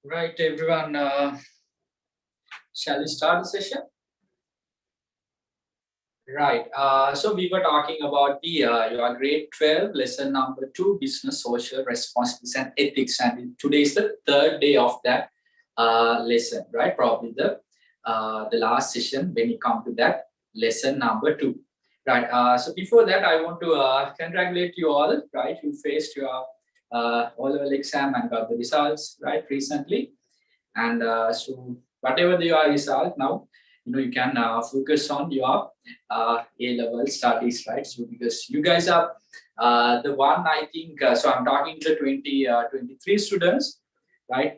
Right, everyone. Shall we start the session? Right. So we were talking about the your grade 12 lesson number 2, business, social responsibilities and ethics, and today is the third day of that lesson. Right, probably the last session when you come to that lesson number 2. Right. So before that, I want to congratulate you all. Right, you faced your O-level exam and got the results right recently. And so whatever your result now, you can focus on your A-level studies, right? So because you guys are the one, I think, so I'm talking to 23 students, right?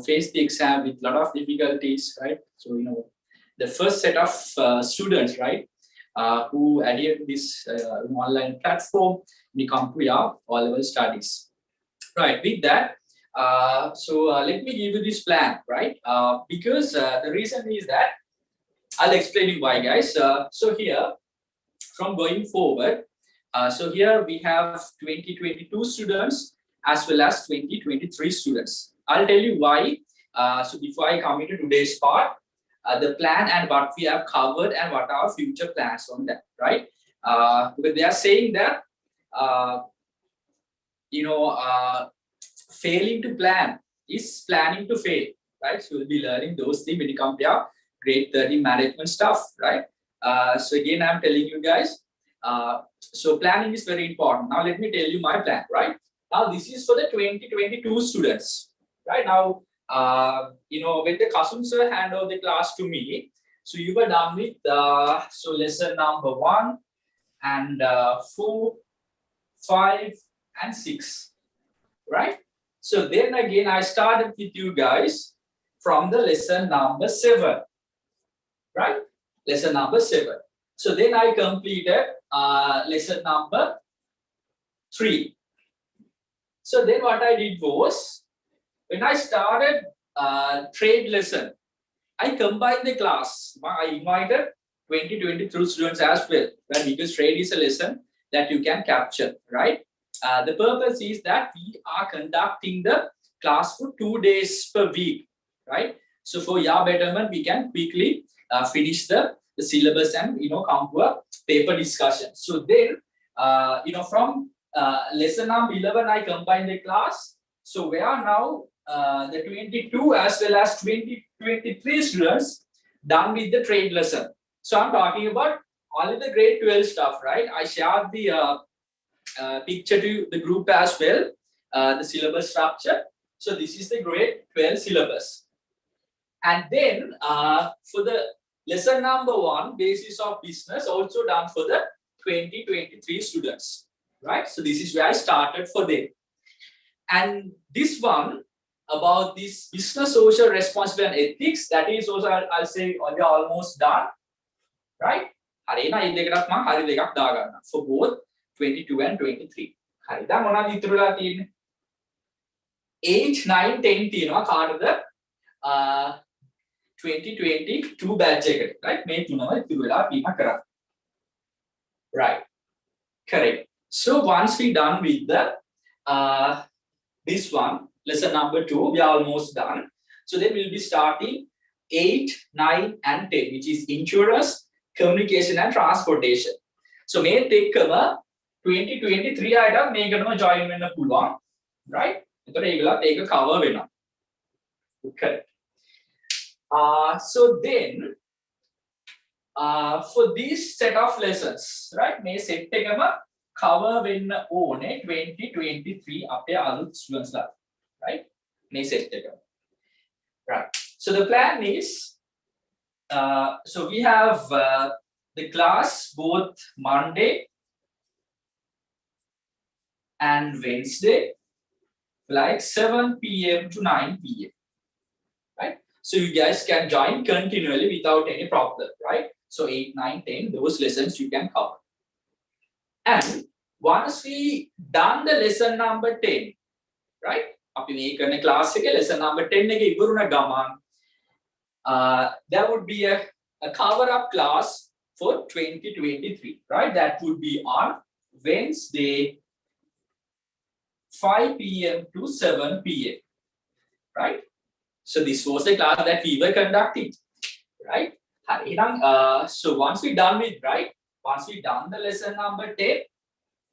Face the exam with a lot of difficulties, right? So, the first set of students, right, who adhere to this online platform, we come to your O-level studies. Right, with that, let me give you this plan, right? Because the reason is that I'll explain you why, guys. So here, from going forward, so here we have 2022 students as well as 2023 students. I'll tell you why. So before I come into today's part, the plan and what we have covered and what are our future plans on that, right? But they are saying that, failing to plan is planning to fail, right? So we'll be learning those things when you come to your grade 30 management stuff, right? So again, I'm telling you guys, so planning is very important. Now let me tell you my plan, right? Now this is for the 2022 students, right? Now, when the Kasum sir hand over the class to me, so you were done with so lesson number 1 and 4, 5, and 6, right? So then again, I started with you guys from the lesson number 7, right? Lesson number 7. So then I completed lesson number 3. So then what I did was, when I started trade lesson, I combined the class. I invited 2023 students as well, right? Because trade is a lesson that you can capture, right? The purpose is that we are conducting the class for 2 days per week, right? So for your betterment, we can quickly finish the syllabus and come to a paper discussion. So then, from lesson number 11, I combine the class. So we are now the 22 as well as 2023 students done with the trade lesson. So I'm talking about only the grade 12 stuff, right? I shared the picture to the group as well, the syllabus structure. So this is the grade 12 syllabus. And then for the lesson number 1, basis of business, also done for the 2023 students, right? So this is where I started for them. And this one about this business, social responsibility and ethics, that is also, I'll say, almost done, right? For both 22 and 23. හරි. දැන් මොනවද ඉතුරු වෙලා තියෙන්නේ? 8, 9, 10 තියෙනවා කාටද? 2022 batch එකට. right? මේ තුනම ඉතුරු වෙලා තියෙනවා කරන්න. Right. Correct. So once we done with the this one, lesson number 2, we are almost done. So then we'll be starting 8, 9, and 10, which is insurance, communication, and transportation. So මේ දෙකම 2023 අයට මේකටම join වෙන්න පුළුවන්, right? එතකොට ඒගොල්ලත් ඒක cover වෙනවා. Correct. So then for this set of lessons, right? මේ set එකම cover වෙන්න ඕනේ 2023 අපේ අලුත් students ලා, right? මේ set එකම. Right. So the plan is, so we have the class both Monday and Wednesday, like 7 p.m. to 9 p.m. right? So you guys can join continually without any problem, right? So 8, 9, 10, those lessons you can cover. And once we done the lesson number 10, right? අපි මේ කරන class එකේ lesson number 10 එක ඉවරුන ගමන් there would be a cover up class for 2023, right? That would be on Wednesday 5 p.m. to 7 p.m. right? So this was the class that we were conducting, right? So once we're done with, right? Once we've done the lesson number 10,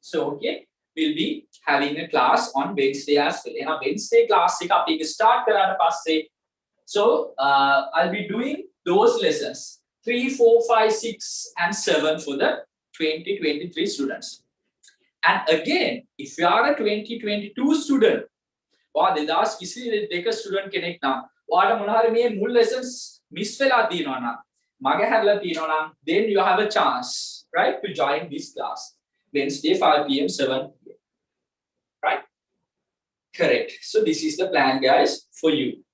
so okay, we'll be having a class on Wednesday as well. In a Wednesday class, we start karana passe. So I'll be doing those lessons 3, 4, 5, 6, and 7 for the 2023 students. And again, if you are a 2022 student, or the last student connect now, lessons miss then you have a chance, right, to join this class. Wednesday 5 p.m. 7 p.m. Right? Correct. So this is the plan, guys, for you.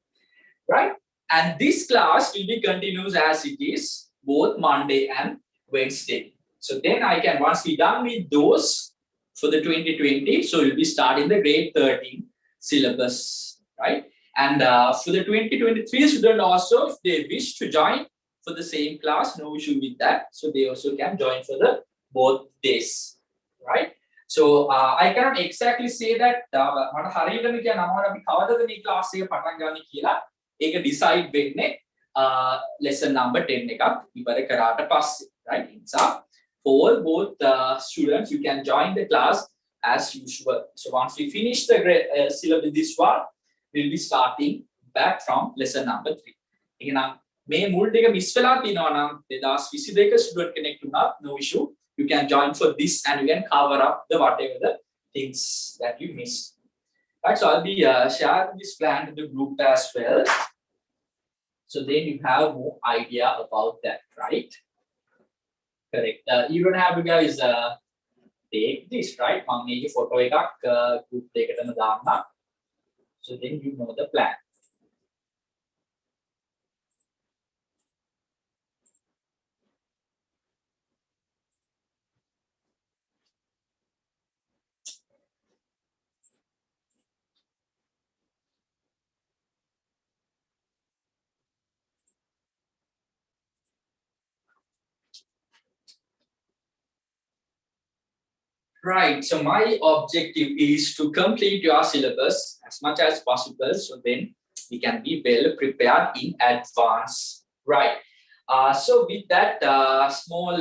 Right? And this class will be continuous as it is both Monday and Wednesday. So then I can, once we're done with those for the 2020, so we'll be starting the grade 13 syllabus, right? And for the 2023 student also, if they wish to join for the same class, no issue with that. So they also can join for the both days, right? So I cannot exactly say that ඒක decide වෙන්නේ lesson number 10 එකක් ඉවර කරාට පස්සේ, right? For both students, you can join the class as usual. So once we finish the syllabus this one, we'll be starting back from lesson number 3. එහෙනම් මේ මුල් ටික miss වෙලා තිනවා නම් 2022 student කෙනෙක් වුණත් no issue, you can join for this and you can cover up the whatever the things that you missed. Right, so I'll be sharing this plan to the group as well. So then you have more idea about that, right? Correct. You don't have to guys take this, right? Photo group take it. So then you know the plan. Right, so my objective is to complete your syllabus as much as possible, so then we can be well prepared in advance, right? So with that small,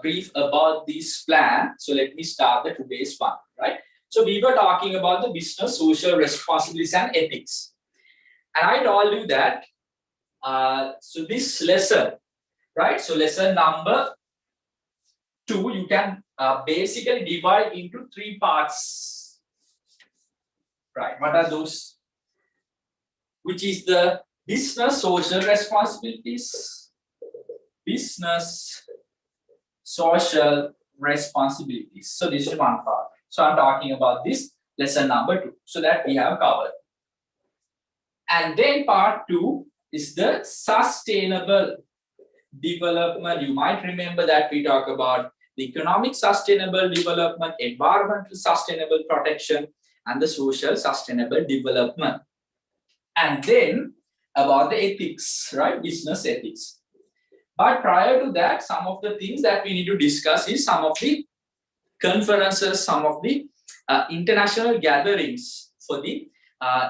brief about this plan, so let me start the today's one, right? So we were talking about the business, social responsibilities and ethics. And I told you that, so this lesson, right? So lesson number 2, you can basically divide into 3 parts, right? What are those? Which is the business social responsibilities, business social responsibilities. So this is one part. So I'm talking about this lesson number 2, so that we have covered. And then part 2 is the sustainable development. You might remember that we talk about the economic sustainable development, environmental sustainable protection, and the social sustainable development. And then about the ethics, right? Business ethics. But prior to that, some of the things that we need to discuss is some of the conferences, some of the international gatherings for the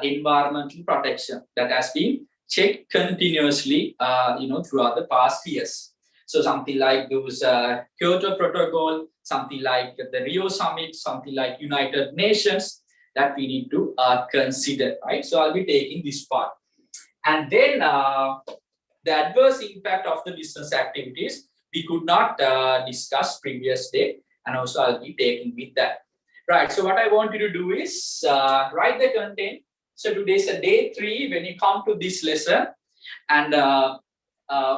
environmental protection that has been checked continuously, throughout the past years. So something like those Kyoto Protocol, something like the Rio Summit, something like United Nations that we need to consider, right? So I'll be taking this part. And then the adverse impact of the business activities, we could not discuss previous day, and also I'll be taking with that. Right, so what I want you to do is write the content. So today's a day 3 when you come to this lesson, and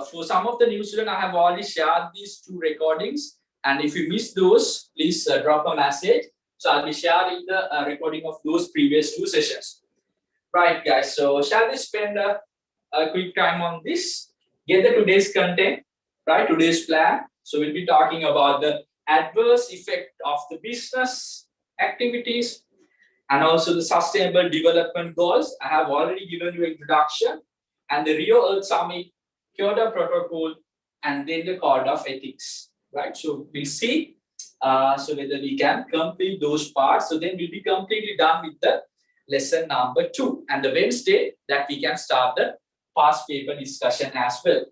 for some of the new students, I have already shared these 2 recordings, and if you miss those, please drop a message. So I'll be sharing the recording of those previous 2 sessions. Right, guys, so shall we spend a quick time on this? Get the today's content, right? Today's plan. So we'll be talking about the adverse effect of the business activities and also the sustainable development goals. I have already given you an introduction, and the Rio Earth Summit, Kyoto Protocol, and then the Code of Ethics, right? So we'll see so whether we can complete those parts. So then we'll be completely done with the lesson number 2. And the Wednesday that we can start the past paper discussion as well.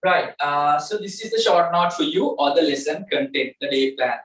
Right. So this is the short note for you or the lesson content, the day plan.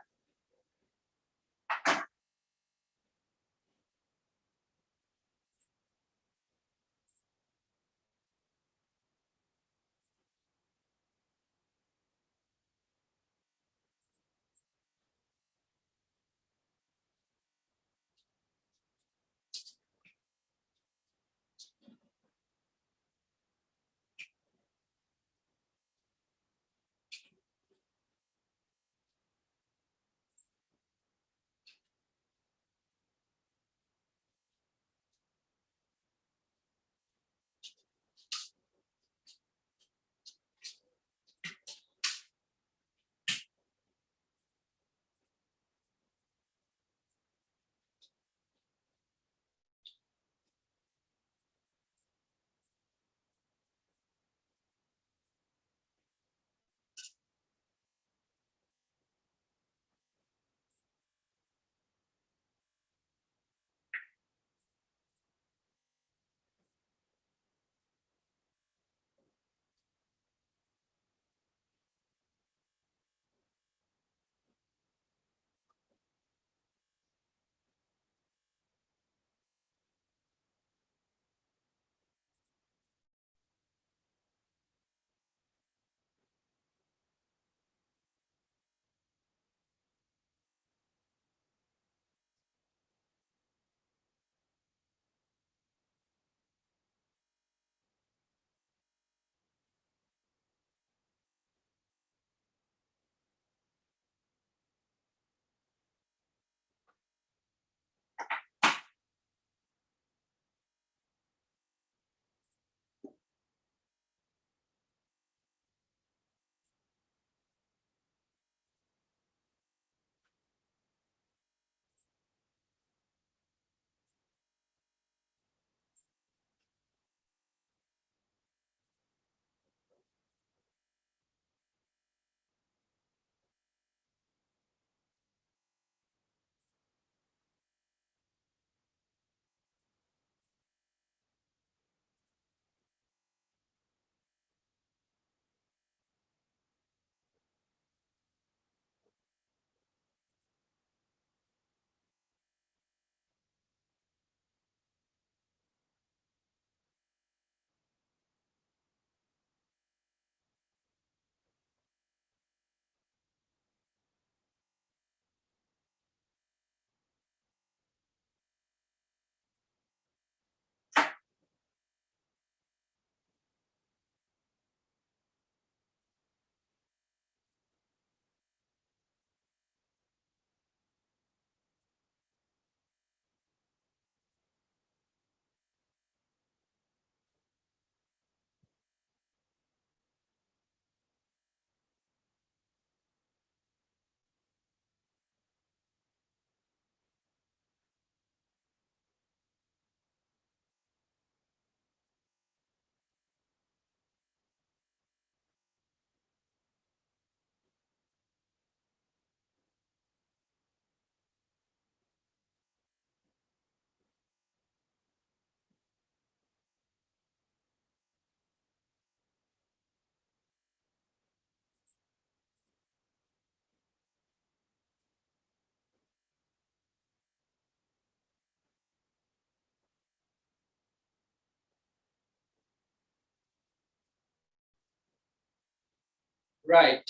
Right.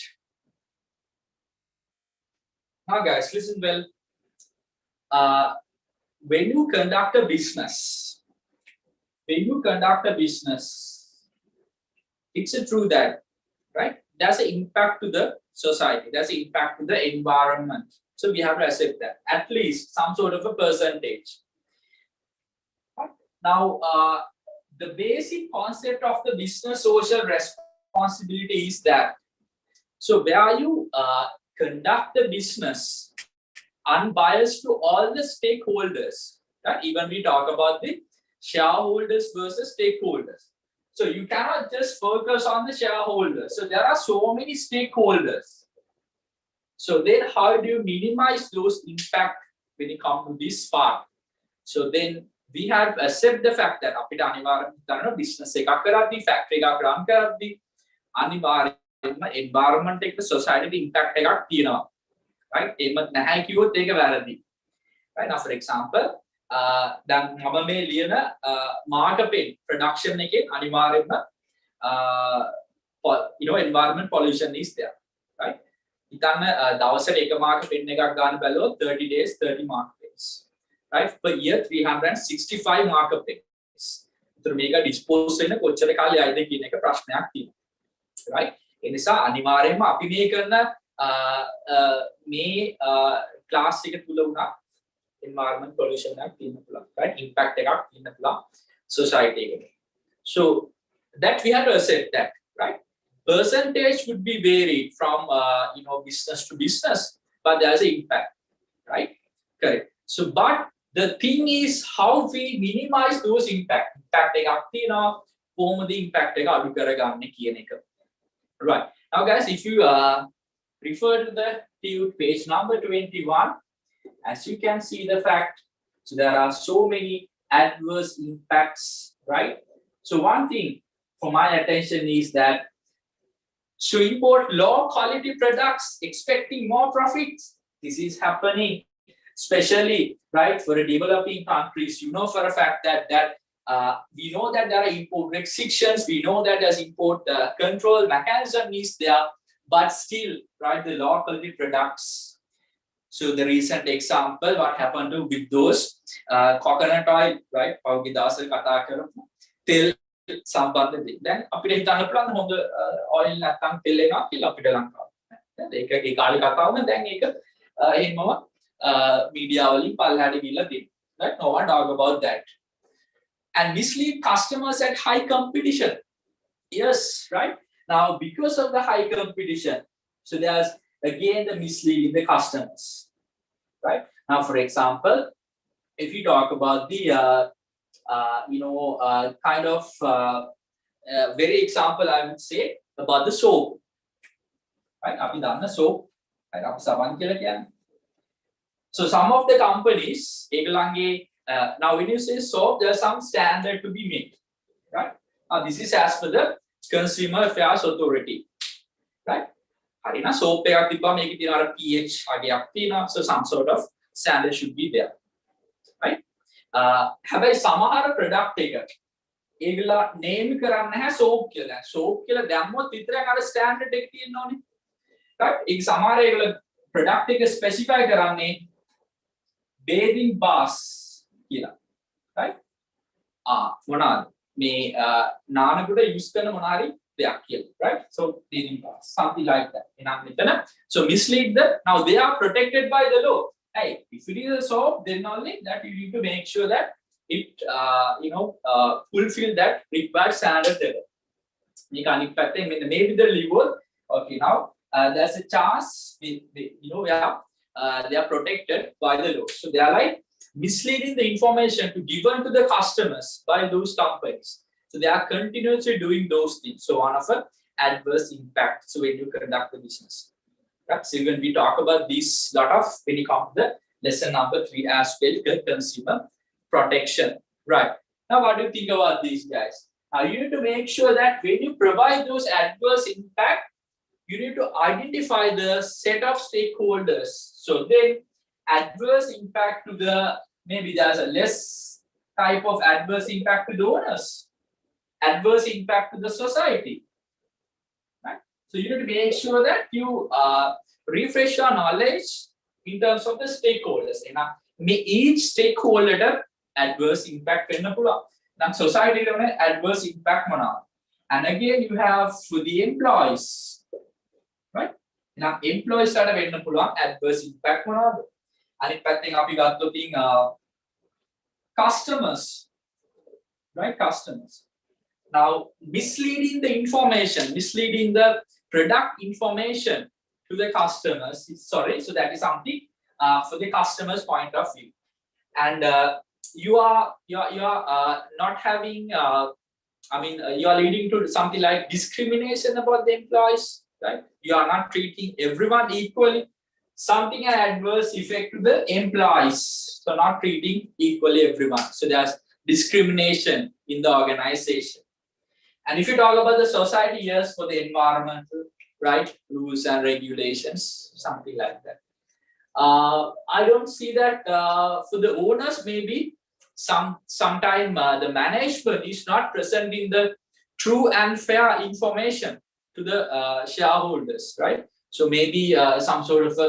Now, guys, listen well. Uh, when you conduct a business, it's a true that, right? There's an impact to the society. There's an impact to the environment. So we have to accept that at least some sort of a percentage. Now, the basic concept of the business social responsibility is that, so where you conduct the business unbiased to all the stakeholders, right? Even we talk about the shareholders versus stakeholders. So you cannot just focus on the shareholders. So there are so many stakeholders. So then how do you minimize those impact when it comes to this part? So then we have to accept the fact that අපිට අනිවාර්යයෙන්ම business එකක් කරද්දී factory එකක් run කරද්දී අනිවාර්යයෙන්ම environment එක්ක society impact එකක් තියෙනවා. Right? එහෙම නැහැ කිව්වොත් ඒක වැරදි. Right? Now for example දැන් මම මේ ලියන marker production එකෙන් අනිවාර්යයෙන්ම environment pollution is there. Right? ඉතින් දවසට එක marker pen එකක් ගන්න බැලුවොත් 30 days 30 marker pens. Right? Per year 365 marker pens. ඒතර මේක dispose වෙන කොච්චර කාලෙයිද කියන එක ප්‍රශ්නයක් තියෙනවා. Right? ඒ නිසා අනිවාර්යයෙන්ම අපි මේ කරන මේ class එක තුල උනා environment pollution එකක් තියෙන්න පුළුවන්. Right? Impact එකක් තියෙන්න පුළුවන් society එකට. So that we have to accept that. Right? Percentage would be varied from business to business, but there's an impact, right? Correct. So but the thing is how we minimize those impact එකක් තියෙනවා කොහොමද impact එක අඩු කරගන්නේ කියන එක. Right. Now guys, if you refer to the page number 21, as you can see the fact, so there are so many adverse impacts, right? So one thing for my attention is that to import low quality products expecting more profits. This is happening especially, right, for the developing countries. You know for a fact that we know that there are import restrictions, we know that there's import control mechanism is there, but still, right, the low quality products. So the recent example, what happened with those coconut oil, right? පෞද්ගලික දාසල් කතා කරමු. තෙල් සම්බන්ධ දැන් අපිට හිතන්න පුළුවන් හොඳ oil නැත්නම් තෙල් එකක් කියලා අපිට ලංකාවේ. ඒක ඒ කාලේ කතාව නම් දැන් ඒක එහෙමම media වලින් පල්ලහැට ගිහිල්ලා තියෙනවා. Right? No one talk about that. And mislead customers at high competition. Yes, right? Now because of the high competition, so there's again the misleading the customers. Right? Now for example, if you talk about the kind of very example I would say about the soap. Right? අපි දන්න soap. right? අපි සබන් කියලා කියන්නේ. So some of the companies ඒගොල්ලන්ගේ now when you say soap, there's some standard to be made. Right? Now this is as per the Consumer Affairs Authority. Right? හරිනම් soap එකක් තිබ්බම මේකේ තියෙන අර pH අගයක් තියෙනවා. So some sort of standard should be there. Right? හැබැයි සමහර product එක ඒගොල්ලෝ name කරන්නේ නැහැ soap කියලා. soap කියලා දැම්මොත් විතරක් අර standard එක තියෙන්න ඕනේ. right? ඒක සමහර ඒගොල්ලෝ product එක specify කරන්නේ bathing bars කියලා. right? මොනවාද? මේ නානකට use කරන මොනාරි දෙයක් කියලා. right? So bathing bars, something like that. එනම් මෙතන so mislead the now they are protected by the law. Hey, if it is a soap, then only that you need to make sure that it fulfill that required standard level. Maybe the level. Okay, now there's a chance they are protected by the law. So they are like misleading the information to given to the customers by those companies. So they are continuously doing those things. So one of the adverse impact. So when you conduct the business. Right? So when we talk about this lot of when you come to the lesson number 3 as well, consumer protection. Right. Now what do you think about these guys? Now you need to make sure that when you provide those adverse impact, you need to identify the set of stakeholders. So then adverse impact to the maybe there's a less type of adverse impact to the owners, adverse impact to the society. So you need to make sure that you refresh your knowledge in terms of the stakeholders. Each stakeholder adverse impact වෙන්න පුළුවන්. නම් society එකේ adverse impact මොනවාද? And again you have for the employees. Right? නම් employees වලට වෙන්න පුළුවන් adverse impact මොනවාද? අනිත් පැත්තෙන් අපි ගත්තොත් customers. Right? Customers. Now misleading the information, misleading the product information to the customers. Sorry, so that is something for the customer's point of view. And you are not having. You are leading to something like discrimination about the employees, right? You are not treating everyone equally. something an adverse effect to the employees. So not treating equally everyone. So there's discrimination in the organization. And if you talk about the society, yes, for the environmental, right, rules and regulations, something like that. I don't see that for the owners, maybe sometime the management is not presenting the true and fair information to the shareholders, right? So maybe some sort of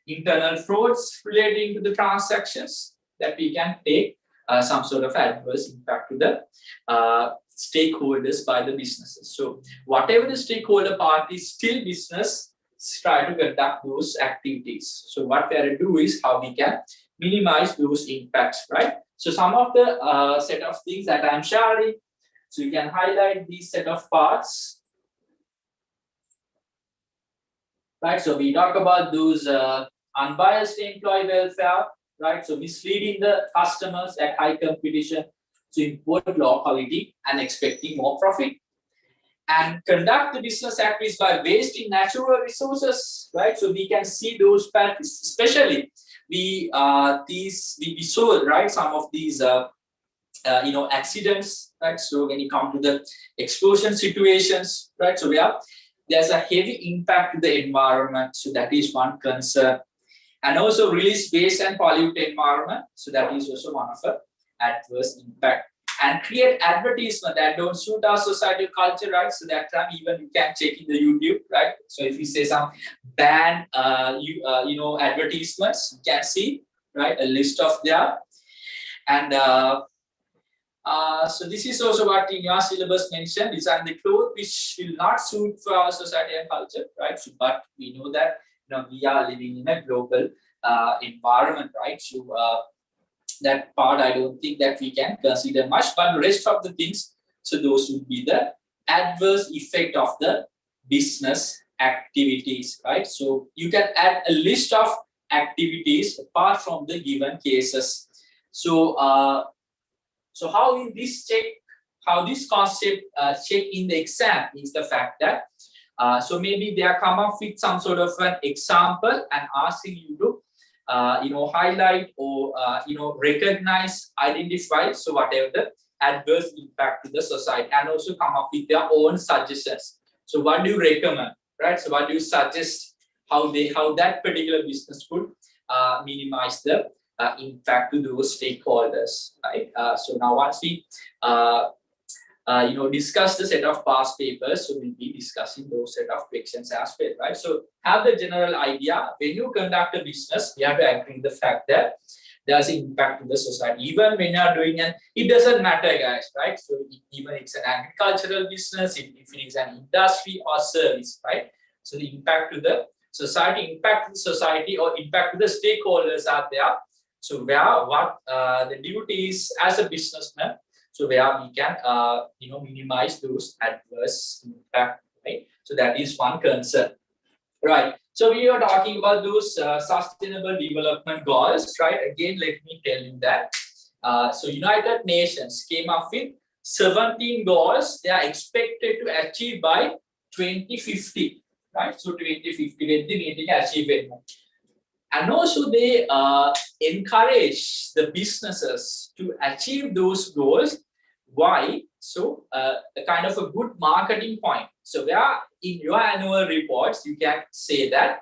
internal frauds relating to the transactions that we can take some sort of adverse impact to the stakeholders by the businesses. So whatever the stakeholder part is still business, try to conduct those activities. So what we are to do is how we can minimize those impacts, right? So some of the set of things that I'm sharing, so you can highlight these set of parts, right? So we talk about those unbiased employee welfare, right? So misleading the customers at high competition to import low quality and expecting more profit. And conduct the business activities by wasting natural resources, right? So we can see those patterns, especially we saw, right, some of these accidents, right? So when you come to the explosion situations, right? So there's a heavy impact to the environment, so that is one concern. And also release waste and pollute the environment, so that is also one of the adverse impact. And create advertisement that don't suit our societal culture, right? So that time even you can check in the YouTube, right? So if you say some banned, advertisements, you can see, right, a list of them. And so this is also what in your syllabus mentioned: design the clothes which will not suit for our society and culture, right? So, but we know that we are living in a global environment, right? So that part I don't think that we can consider much, but the rest of the things, so those would be the adverse effect of the business activities, right? So you can add a list of activities apart from the given cases. So so how in this check, how this concept check in the exam is the fact that so maybe they are come up with some sort of an example and asking you to highlight or recognize, identify, so whatever the adverse impact to the society, and also come up with their own suggestions. So what do you recommend, right? So what do you suggest how that particular business could minimize the impact to those stakeholders, right? So now once we discuss the set of past papers, so we'll be discussing those set of questions as well, right? So have the general idea. When you conduct a business, you have to agree the fact that there's an impact to the society. Even when you are doing it doesn't matter, guys, right? So even it's an agricultural business, if it is an industry or service, right? So the impact to the society, or impact to the stakeholders are there. So what the duties as a businessman, so where we can minimize those adverse impact, right? So that is one concern, right? So we are talking about those sustainable development goals, right? Again, let me tell you that so United Nations came up with 17 goals they are expected to achieve by 2050, right? So 2050 with the meeting achievement. And also they encourage the businesses to achieve those goals. Why? So a kind of a good marketing point. So where in your annual reports, you can say that,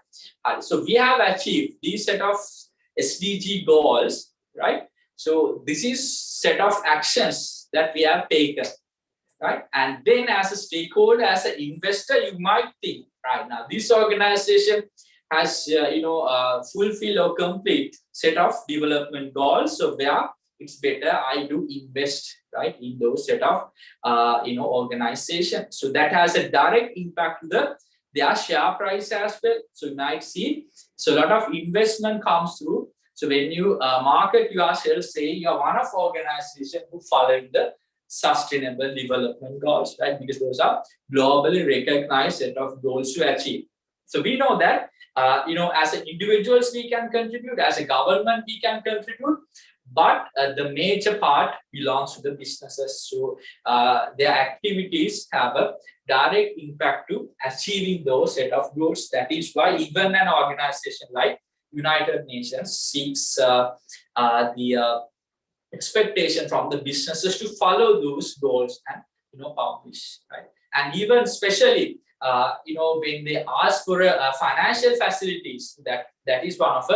so we have achieved these set of SDG goals, right? So this is set of actions that we have taken, right? And then as a stakeholder, as an investor, you might think, right, now this organization has fulfill or complete set of development goals. So where it's better I do invest, right, in those set of organization. So that has a direct impact to their share price as well. So you might see, so a lot of investment comes through. So when you market yourself, say you are one of organization who follow the sustainable development goals, right? Because those are globally recognized set of goals to achieve. So we know that as an individuals we can contribute, as a government we can contribute, but the major part belongs to the businesses. So their activities have a direct impact to achieving those set of goals. That is why even an organization like United Nations seeks the expectation from the businesses to follow those goals and publish, right? And even especially when they ask for financial facilities, that is one of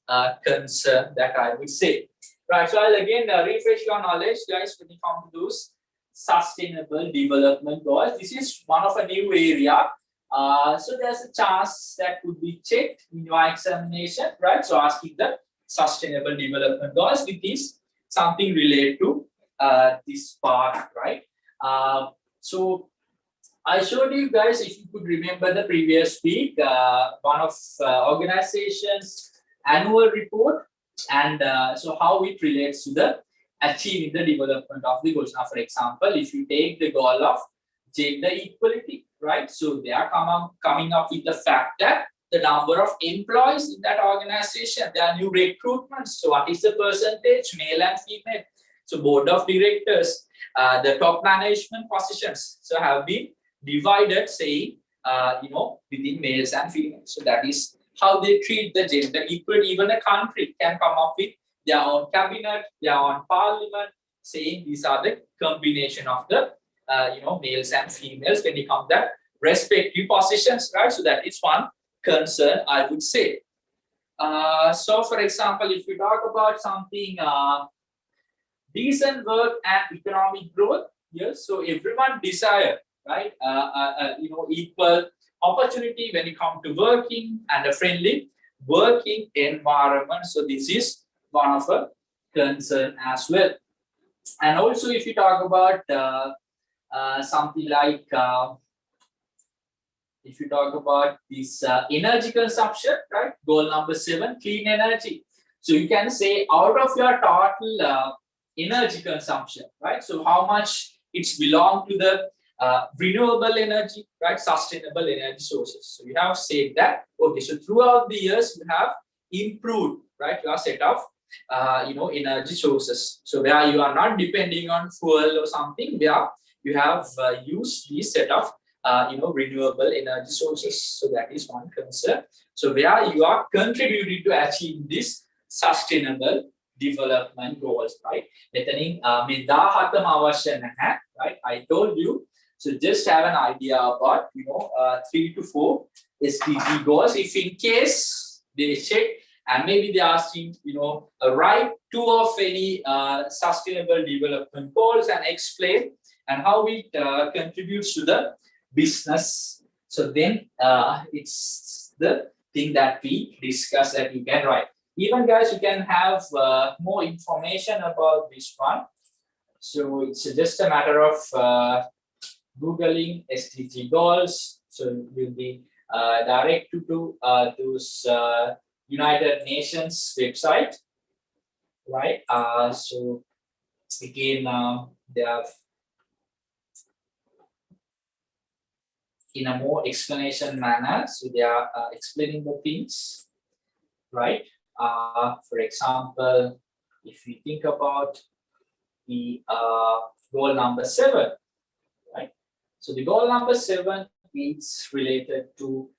a concern that I would say, right? So I'll again refresh your knowledge, guys, when it comes to those sustainable development goals. This is one of a new area. So there's a chance that could be checked in your examination, right? So asking the sustainable development goals with this something related to this part, right? So I showed you guys, if you could remember the previous week, one of organizations' annual report, and so how it relates to the achieving the development of the goals. Now, for example, if you take the goal of gender equality, right? So they are coming up with the fact that the number of employees in that organization, there are new recruitments. So what is the percentage, male and female? So board of directors, the top management positions, so have been divided, saying, within males and females. So that is how they treat the gender equality. Even a country can come up with their own cabinet, their own parliament, saying these are the combination of the males and females when it comes to that respective positions, right? So that is one concern, I would say. So for example, if we talk about something decent work and economic growth, yes, so everyone desire, right, equal opportunity when it comes to working and a friendly working environment. So this is one of a concern as well. And also if you talk about something like if you talk about this energy consumption, right? Goal number 7, clean energy. So you can say out of your total energy consumption, right? So how much it's belong to the renewable energy, right? Sustainable energy sources. So you have said that, okay, so throughout the years you have improved, right, your set of energy sources. So where you are not depending on fuel or something, where you have used this set of renewable energy sources. So that is one concern. So where you are contributing to achieve this sustainable development goals, right? Right? I told you. So just have an idea about 3 to 4 SDG goals. If in case they check and maybe they are asking write 2 of any sustainable development goals and explain and how it contributes to the business. So then it's the thing that we discuss that you can write. Even guys, you can have more information about this one. So it's just a matter of Googling SDG goals. So you'll be directed to those United Nations website, right? So again, they have in a more explanation manner. So they are explaining the things, right? For example, if we think about the goal number 7, right? So the goal number 7 is related to,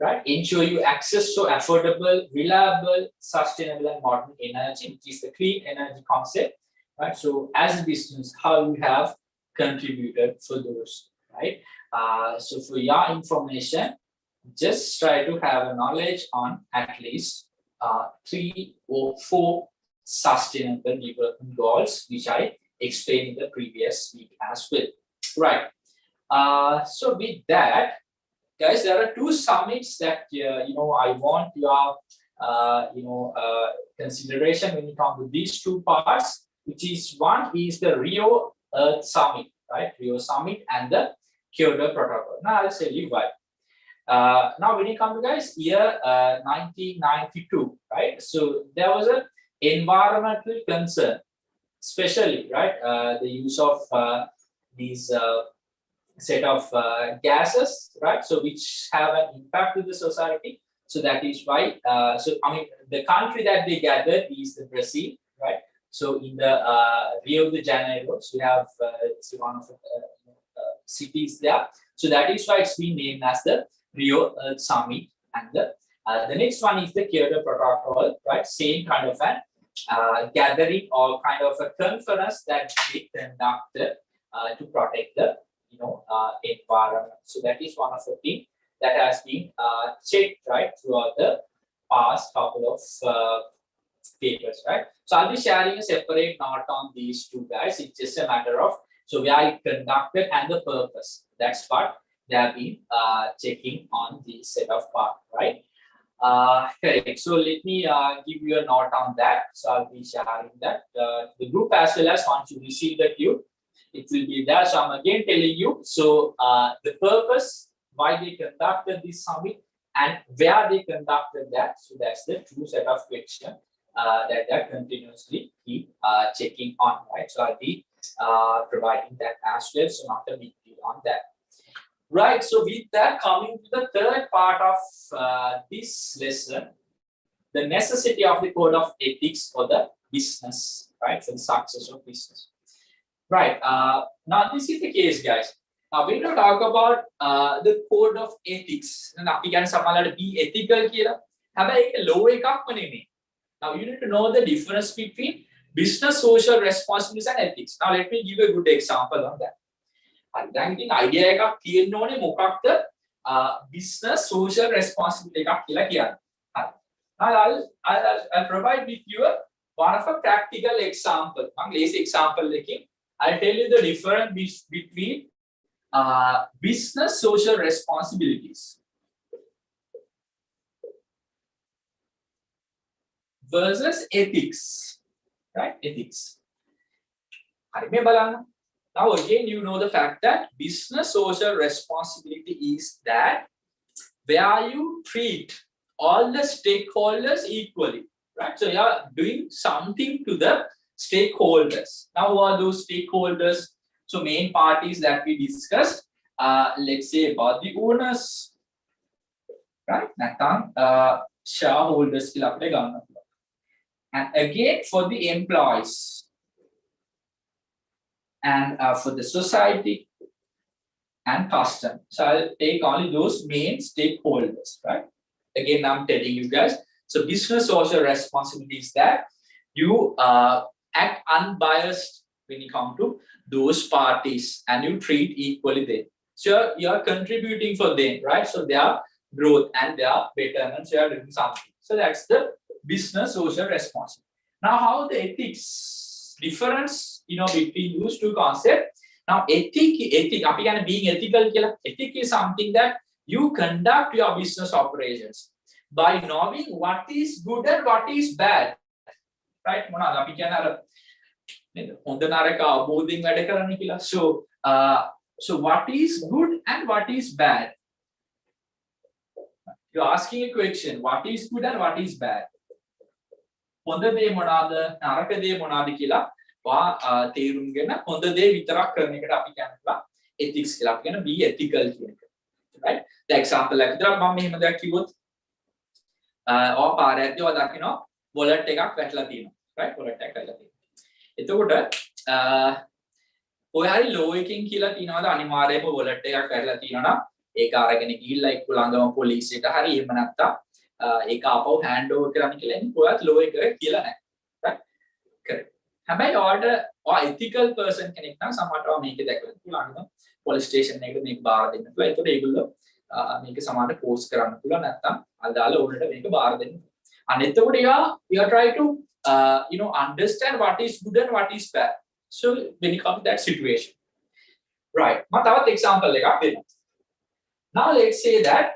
right, ensure you access to affordable, reliable, sustainable, and modern energy, which is the clean energy concept, right? So as a business, how you have contributed for those, right? So for your information, just try to have a knowledge on at least 3 or 4 sustainable development goals, which I explained in the previous week as well, right? So with that, guys, there are 2 summits that I want your consideration when it comes to these 2 parts, which is one is the Rio Earth Summit, right? Rio Summit and the Kyoto Protocol. Now I'll tell you why. Now when you come to guys, year 1992, right? So there was an environmental concern, especially, right? The use of these set of gases, right? So which have an impact to the society. So that is why, so I mean, the country that they gathered is the Brazil, right? So in the Rio de Janeiro, so we have it's one of the cities there. So that is why it's been named as the Rio Earth Summit And the next one is the Kyoto Protocol, right? Same kind of an gathering or kind of a conference that we conducted to protect the environment. So that is one of the things that has been checked right throughout the past couple of papers, right? So I'll be sharing a separate note on these two guys. It's just a matter of where it conducted and the purpose. That's what they have been checking on this set of part, right? Correct. So let me give you a note on that. So I'll be sharing that the group as well as once you receive the queue, it will be there. So I'm again telling you. So the purpose, why they conducted this summit, and where they conducted that. So that's the two set of questions that they continuously keep checking on, right? So I'll be providing that as well. So not a big deal on that. Right, so with that, coming to the third part of this lesson, the necessity of the code of ethics for the business, right, for the success of business. Right, now this is the case, guys. Now, when you talk about the code of ethics, we can be ethical. Now, you need to know the difference between business, social responsibilities, and ethics. Now, let me give you a good example on that. දැන් ඉතින් idea එකක් තියෙන්න ඕනේ මොකක්ද business social responsibility එකක් කියලා කියන්නේ. හරි. I'll provide with you one of a practical example. මම ලේසි example එකකින් I'll tell you the difference between business social responsibilities versus ethics. Right? Ethics. හරි මේ බලන්න. Now again, you know the fact that business social responsibility is that where you treat all the stakeholders equally, right? So you are doing something to the stakeholders. Now, who are those stakeholders? So main parties that we discussed, let's say about the owners, right? Shareholders. And again, for the employees. And for the society and custom. So I'll take only those main stakeholders, right? Again, I'm telling you guys. So business social responsibility is that you act unbiased when you come to those parties and you treat equally them. So you're contributing for them, right? So their growth and their betterment, so you're doing something. So that's the business social responsibility. Now, how the ethics difference between those two concepts. Now ethic being ethical, ethic is something that you conduct your business operations by knowing what is good and what is bad, right? So what is good and what is bad? You're asking a question, what is good and what is bad? තේරුම්ගෙන හොඳ දේ විතරක් කරන එකට අපි කියනවා ethics කියලා. අපි කියන be ethical කියන එක. Right? The example එකක් විතරක් මම මෙහෙම දෙයක් කිව්වොත් ඔය පාරයේදී ඔය දකින්න wallet එකක් වැටලා තියෙනවා. Right? wallet එකක් වැටලා තියෙනවා. එතකොට ඔය හරි law එකකින් කියලා තියනවාද අනිවාර්යයෙන්ම wallet එකක් වැටලා තියෙනවා නම් ඒක අරගෙන ගිහිල්ලා එක්ක ළඟම පොලිසියට හරි එහෙම නැත්නම් ඒක ආපහු hand over කරන්න කියලා ඉන්නේ කොහොමද law එක කියලා නැහැ. Right? Correct. හැබැයි or ethical person කෙනෙක් නම් සමහරව මේක දැකලා පුළුවන් police station එකට මේක බාර දෙන්න පුළුවන්. ඒකට ඒගොල්ලෝ මේක සමහරට post කරන්න පුළුවන් නැත්නම් අදාළ ඕනට මේක බාර දෙන්න. අන්න එතකොට you are try to understand what is good and what is bad. So when you come to that situation. Right. මම තවත් example එකක් දෙන්නම්. Now let's say that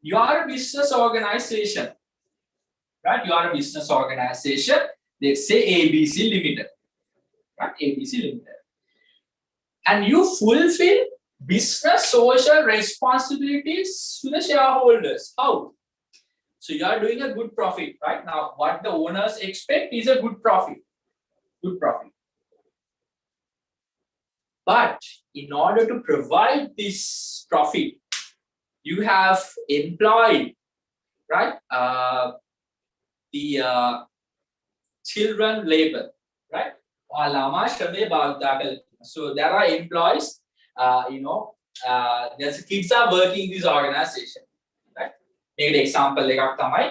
you are a business organization. Right? You are a business organization. Let's say ABC Limited, right? ABC Limited. And you fulfill business social responsibilities to the shareholders. How? So you are doing a good profit, right? Now, what the owners expect is a good profit. Good profit. But in order to provide this profit, you have employed, right? The children labor, right? So there are employees, there's kids are working in this organization, right? මේකට example එකක් තමයි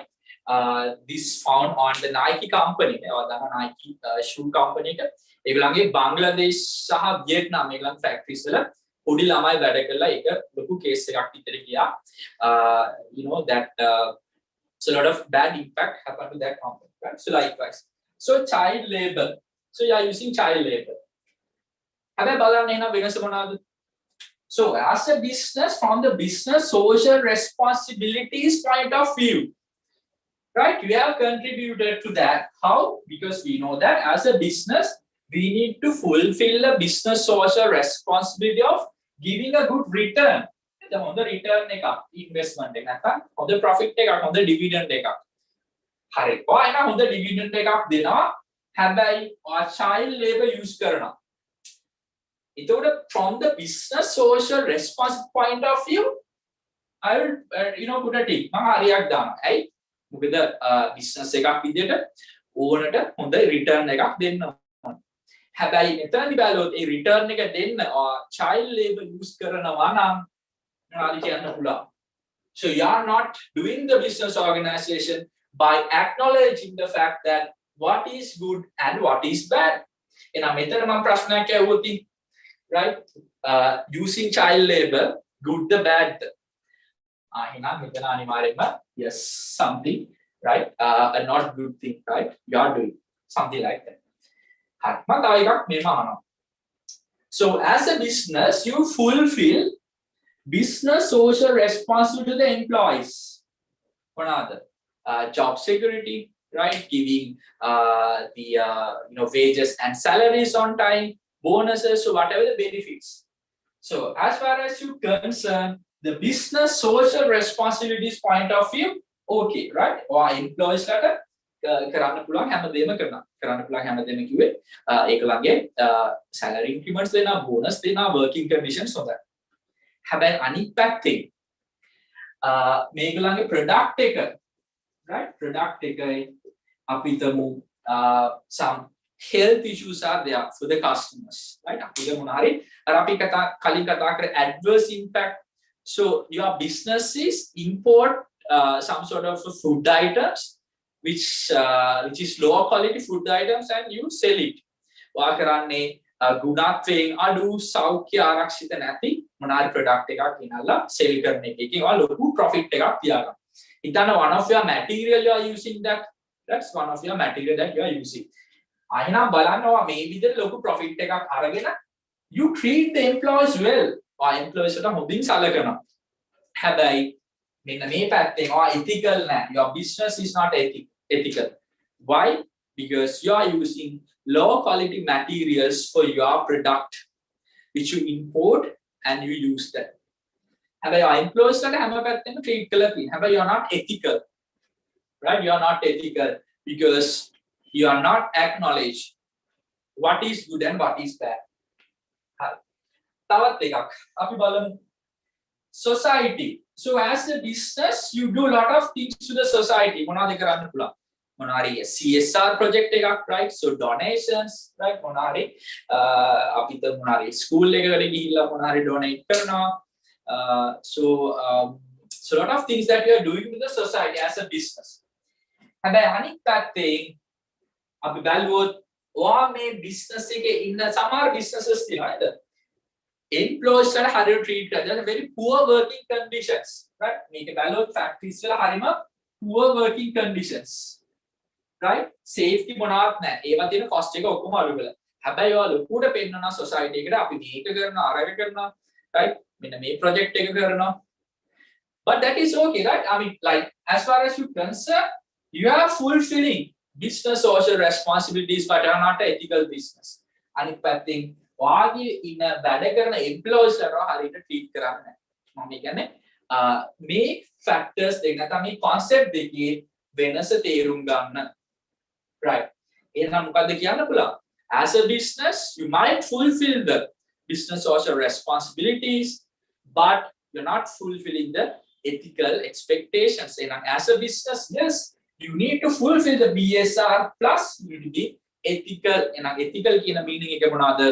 this found on the Nike company or the Nike shoe company එක ඒගොල්ලන්ගේ බංග්ලාදේශ සහ Vietnam ඒගොල්ලන් factories වල පොඩි ළමයි වැඩ කරලා ඒක ලොකු case එකක් විතර ගියා you know that so a lot of bad impact happened to that company, right? So likewise, so child labor, so you are using child labor. හැබැයි බලන්න එහෙනම් වෙනස මොනවද? So as a business, from the business social responsibilities point of view, right, you have contributed to that. How? Because we know that as a business we need to fulfill the business social responsibility of giving a good return. The on the return එකක් investment එක නැත්නම් on the profit එකක් on the dividend එකක්. හරි. ඔයා on the dividend එකක් දෙනවා. හැබැයි ඔයා child labor use කරනවා. එතකොට from the business social responsibility point of view I will you know put a tick. මම හරියක් දානවා. ඇයි? මොකද business එකක් විදිහට ඕනට හොඳ return එකක් දෙන්න ඕන. හැබැයි මෙතනදි බැලුවොත් ඒ return එක දෙන්න child labor use කරනවා නම් මොනවද කියන්න පුළුවන්. So you are not doing the business organization by acknowledging the fact that what is good and what is bad. එහෙනම් මෙතන මම ප්‍රශ්නයක් ඇහුවොත් right using child labor good the bad එහෙනම් මෙතන අනිවාර්යයෙන්ම yes something right a not good thing right you are doing something like that. හරි මම තව එකක් මෙහෙම අහනවා. So as a business you fulfill business social responsibility to the employees. Another job security, right? Giving the you know wages and salaries on time, bonuses, so whatever the benefits. So as far as you concern the business social responsibilities point of view, okay, right? Or employees like කරන්න පුළුවන් හැමදේම කරන්න පුළුවන් හැමදේම කිව්වේ ඒකලගේ salary increments දෙනවා, bonus දෙනවා, working conditions හොඳයි. හැබැයි අනිත් පැත්තේ මේගොල්ලන්ගේ product එක right product එකයි අපි හිතමු some health issues are there for the customers right අපි මොන හරි අර අපි කලින් කතා කර adverse impact. So your business is import some sort of food items which is lower quality food items and you sell it. වා කරන්නේ ගුණාත්වයෙන් අඩු සෞඛ්‍ය ආරක්ෂිත නැති මොනාරි ප්‍රොඩක්ට් එකක් ගෙනල්ලා සෙල් කරන එකකින් ඔයා ලොකු ප්‍රොෆිට් එකක් තියාගන්න. හිතන්න one of your material you are using that's one of your material that you are using. අයිනම් බලන්න ඔයා මේ විදිහට ලොකු ප්‍රොෆිට් එකක් අරගෙන you treat the employees well. ඔයා employees ට හොඳින් සලකනවා. හැබැයි මෙන්න මේ පැත්තෙන් ඔයා ethical නැහැ. Your business is not ethical. Why? Because you are using low quality materials for your product which you import and you use that. හැබැයි your employees ට හැම පැත්තෙම treat කරලා තියෙනවා. හැබැයි you are not ethical. Right? You are not ethical because you are not acknowledge what is good and what is bad. හරි. තවත් එකක් අපි බලමු society. So as a business you do a lot of things to the society. මොනවද කරන්න පුළුවන්? මොනාරි CSR project එකක් right, so donations right, මොනාරි අපිට මොනාරි school එකකට ගිහිල්ලා මොනාරි donate කරනවා. So a lot of things that you are doing to the society as a business. හැබැයි අනිත් පැත්තේ අපි බැලුවොත් ඔයා මේ business එකේ ඉන්න සමහර businesses තියෙනවා නේද? employees වල හරියට treat කරලා very poor working conditions right. මේක බැලුවොත් factories වල හරිම poor working conditions. right safety මොනවත් නැහැ ඒවා තියෙන cost එක ඔක්කොම අඩු වෙලා හැබැයි ඔයා ලොකුට පෙන්නනවා society එකට අපි මේක කරනවා අරක කරනවා right මෙන්න මේ project එක කරනවා but that is okay right. I mean like as far as you concern you are fulfilling business social responsibilities but are not an ethical business. අනිත් පැත්තෙන් ඔයාගේ ඉන්න වැඩ කරන employees ලා හරියට treat කරන්නේ නැහැ. මම කියන්නේ මේ factors දෙක නැත්නම් මේ concept දෙකේ වෙනස තේරුම් ගන්න. right එහෙනම් මොකද්ද කියන්න පුළුවන්? As a business you might fulfill the business social responsibilities but you're not fulfilling the ethical expectations. එහෙනම් as a business yes you need to fulfill the BSR plus you need to be ethical. එහෙනම් ethical කියන meaning එක මොනවාද?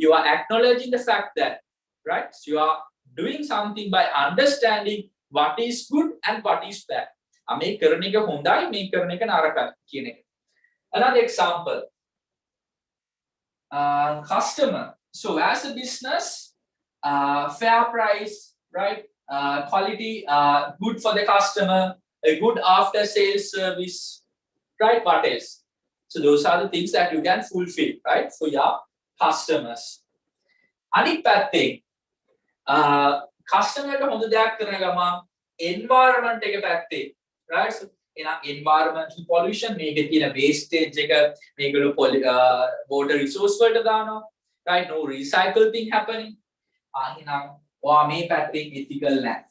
You are acknowledging the fact that right so you are doing something by understanding what is good and what is bad. මේ කරන එක හොඳයි මේ කරන එක නරකයි කියන එක. Another example, customer. So as a business, fair price, right? Quality, good for the customer, a good after sales service, right? What else? So those are the things that you can fulfill, right, for your customers. Anik පැත්තේ customer එක හොඳ දෙයක් කරන ගමන් environment එක පැත්තේ, right? So එහෙනම් environmental pollution, මේකේ තියෙන wastage එක මේගොල්ලෝ water resource වලට දානවා, right? No recycle thing happening. එහෙනම් ඔයා මේ පැත්තේ ethical නැහැ.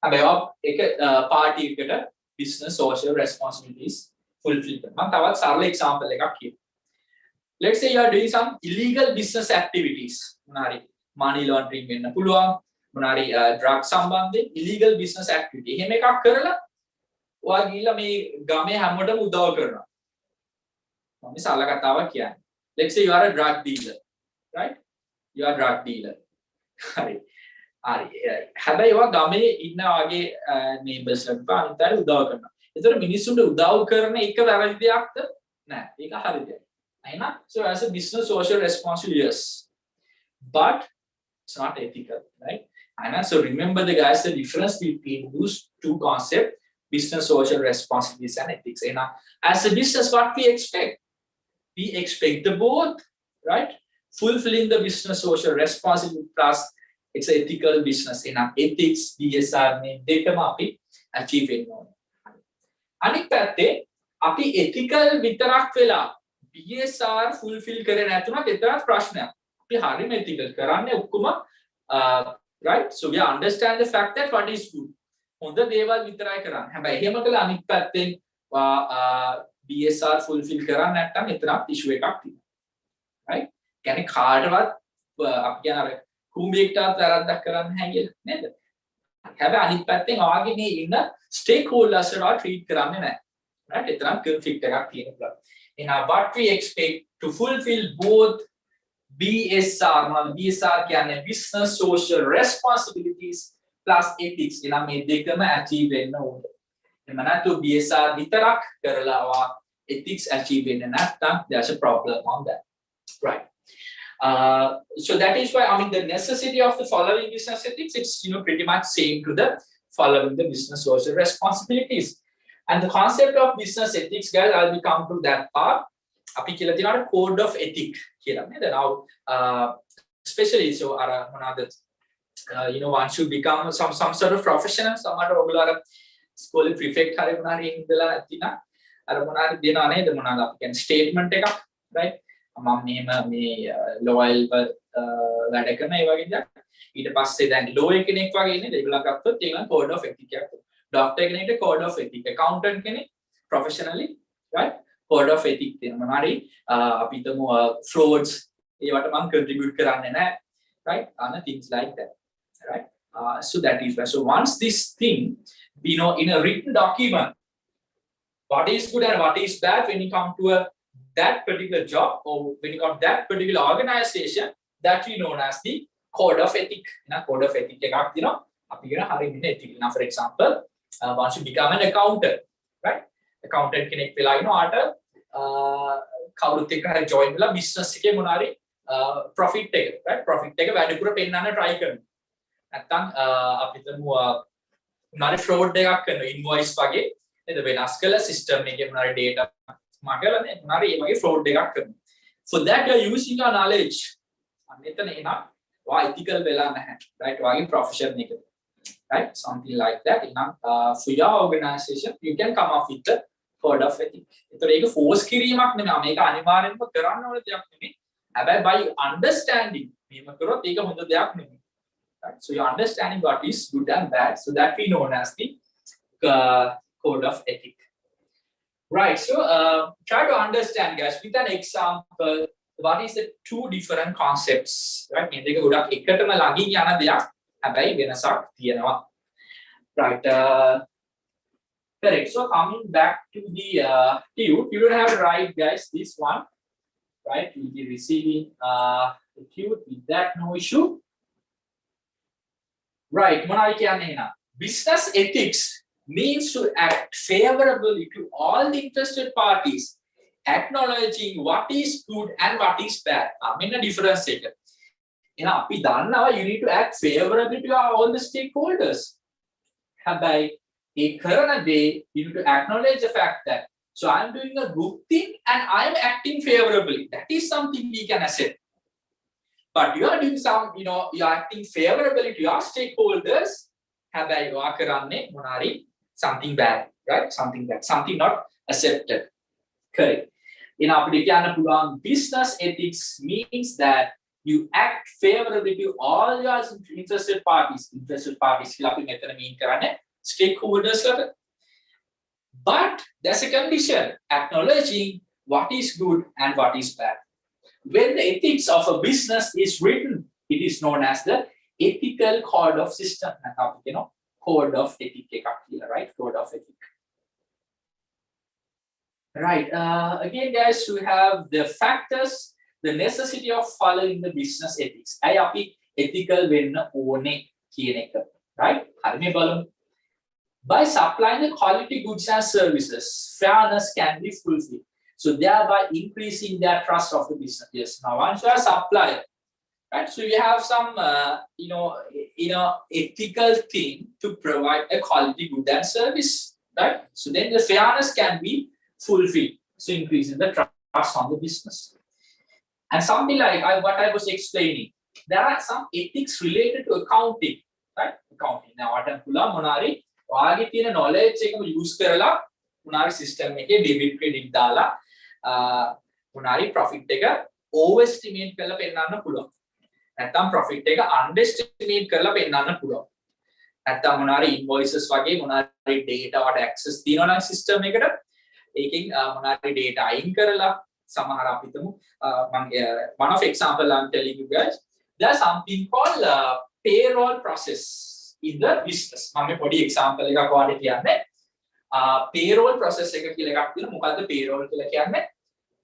හැබැයි ඔයා එක party එකට business social responsibilities fulfill කරනවා. මම තවත් සරල example එකක් කියන්නම්. Let's say you are doing some illegal business activities. මොනාරි money laundering වෙන්න පුළුවන්. මොනාරි drug සම්බන්ධයෙන් illegal business activity. එහෙම එකක් කරලා ඔයා ගිහිල්ලා මේ ගමේ හැමෝටම උදව් කරනවා. මම සරල කතාවක් කියන්නේ. Let's say you are a drug dealer, right? You are a drug dealer. හරි. හැබැයි ඔයා ගමේ ඉන්න වගේ neighbors ලාට අනිත් උදව් කරනවා. ඒතර මිනිස්සුන්ට උදව් කරන එක වැරදි දෙයක්ද? නෑ. ඒක හරි දෙයක්. So as a business social responsibility, yes, but it's not ethical, right? So remember the guys, the difference between those two concepts, business social responsibilities and ethics. As a business, what we expect? We expect the both, right? Fulfilling the business social responsibility plus it's an ethical business. Ethics, BSR, dekama api achieve වෙනවා. අනිත් පැත්තේ අපි ethical විතරක් වෙලා BSR fulfill කරේ නැතුණත් ඒතරත් ප්‍රශ්නයක්. අපි හරියම ethical කරන්නේ ඔක්කොම right? So we understand the fact that what is good. හොඳ දේවල් විතරයි කරන්නේ. හැබැයි එහෙම කළා අනිත් පැත්තෙන් BSR fulfill කරන්නේ නැත්නම් ඒතරත් issue එකක් තියෙනවා. Right? කියන්නේ කාටවත් අපි කියන අර කුඹියෙක්ටවත් වැරද්දක් කරන්න නැහැ කියලා නේද? හැබැයි අනිත් පැත්තෙන් ආගේ මේ ඉන්න stakeholders ලා treat කරන්නේ නැහැ. Right? ඒතරම් conflict එකක් තියෙනවා. What we expect to fulfill both BSR, BSR කියන්නේ business social responsibilities plus ethics. මේ දෙකම achieve වෙන්න ඕනේ. එහෙම නැත්නම් BSR විතරක් කරලා ethics achieve වෙන්නේ නැත්නම් there's a problem on that. Right. So that is why the necessity of the following business ethics, it's pretty much same to the following the business social responsibilities. And the concept of business ethics, guys, I'll be come to that part. Api kila tinara code of ethics kila neda. Now, especially so once you become some sort of professional, samata ogala school prefect hari munari indala tina ara munari dena neda munada api can statement ekak, right? මම මේ loyal වැඩ කරන ඒ වගේ දෙයක්. ඊට පස්සේ දැන් lawyer කෙනෙක් වගේ ඉන්නේ ඒගොල්ලන් ගත්තොත් ඒගොල්ලන් code of ethics එකක්. Doctor කෙනෙක්ට code of ethics, accountant කෙනෙක් professionally, right? Code of ethics තියෙනවා. මොනාරි අපි හිතමු frauds ඒවට මම contribute කරන්නේ නැහැ, right? Things like that, right? So that is why. So once this thing, in a written document, what is good and what is bad when you come to that particular job or when you come that particular organization, that we known as the code of ethics. Code of ethics එකක් තියෙනවා. අපි කියන හරියට ethics. Now for example, once you become an accountant, right? Accountant කෙනෙක් වෙලා ඉනවාට කවුරුත් එක්ක හරි join වෙලා business එකේ මොනාරි profit එක, right? Profit එක වැඩිපුර පෙන්නන්න try කරනවා. නැත්තම් අපි හිතමු මොනාරි fraud එකක් කරනවා invoice වගේ නේද වෙනස් කළ system එකේ මොනාරි data මගලනේ මොනාරි මේ වගේ fraud එකක් කරනවා. For that you are using your knowledge. මෙතන එනවා ethical වෙලා නැහැ, right? වගේ profession එක. Right? Something like that. For your organization, you can come up with the code of ethics. ඒතර ඒක force කිරීමක් නෙමෙයි. මේක අනිවාර්යෙන්ම කරන්න ඕන දෙයක් නෙමෙයි. හැබැයි by understanding මේක කරොත් ඒක හොඳ දෙයක් නෙමෙයි. Right? So you are understanding what is good and bad, so that we known as the code of ethics. Right. So try to understand, guys, with an example, what is the two different concepts, right? මේ දෙක ගොඩක් එකටම ළඟින් යන දෙයක්. හැබැයි වෙනසක් තියෙනවා. Right. Correct. So coming back to the tube, you don't have to write, guys, this one, right? You'll be receiving the tube with that, no issue. Right. මොනවද කියන්නේ එහෙනම්? business ethics means to act favorably to all the interested parties, acknowledging what is good and what is bad. I mean, a difference. You need to act favorably to all the stakeholders. By a current day, you need to acknowledge the fact that so I'm doing a good thing and I'm acting favorably. That is something we can accept. But you are doing some, you're acting favorably to your stakeholders. By something bad, right? Something bad, something not accepted. Correct. In our business ethics means that you act favorably to all your interested parties. Interested parties, stakeholders. But there's a condition, acknowledging what is good and what is bad. When the ethics of a business is written, it is known as the ethical code of system. Code of ethic, right? Code of ethic. Right. Again, guys, we have the factors, the necessity of following the business ethics. Ethical right? By supplying the quality goods and services, fairness can be fulfilled. So thereby increasing their trust of the business. Yes. Now, once you are a supplier, right? So you have some, ethical thing to provide a quality good and service, right? So then the fairness can be fulfilled. So increasing the trust on the business. And something like what I was explaining, there are some ethics related to accounting, right? Accounting. Now, what I'm monari, knowledge use කරලා මොනාරි system එකේ debit credit දාලා මොනාරි profit එක overestimate කරලා පෙන්නන්න පුළුවන්. නැත්නම් profit එක underestimate කරලා පෙන්නන්න පුළුවන්. නැත්නම් මොනාරි invoices වගේ මොනාරි data වලට access තියෙනවා නම් system එකට ඒකෙන් මොනාරි data අයින් කරලා සමහර අපි හිතමු one of example I'm telling you guys, there's something called payroll process in the business. මම පොඩි example එකක් ඔයාලට කියන්නේ payroll process එක කියලා එකක් තියෙනවා. මොකද්ද payroll කියලා කියන්නේ?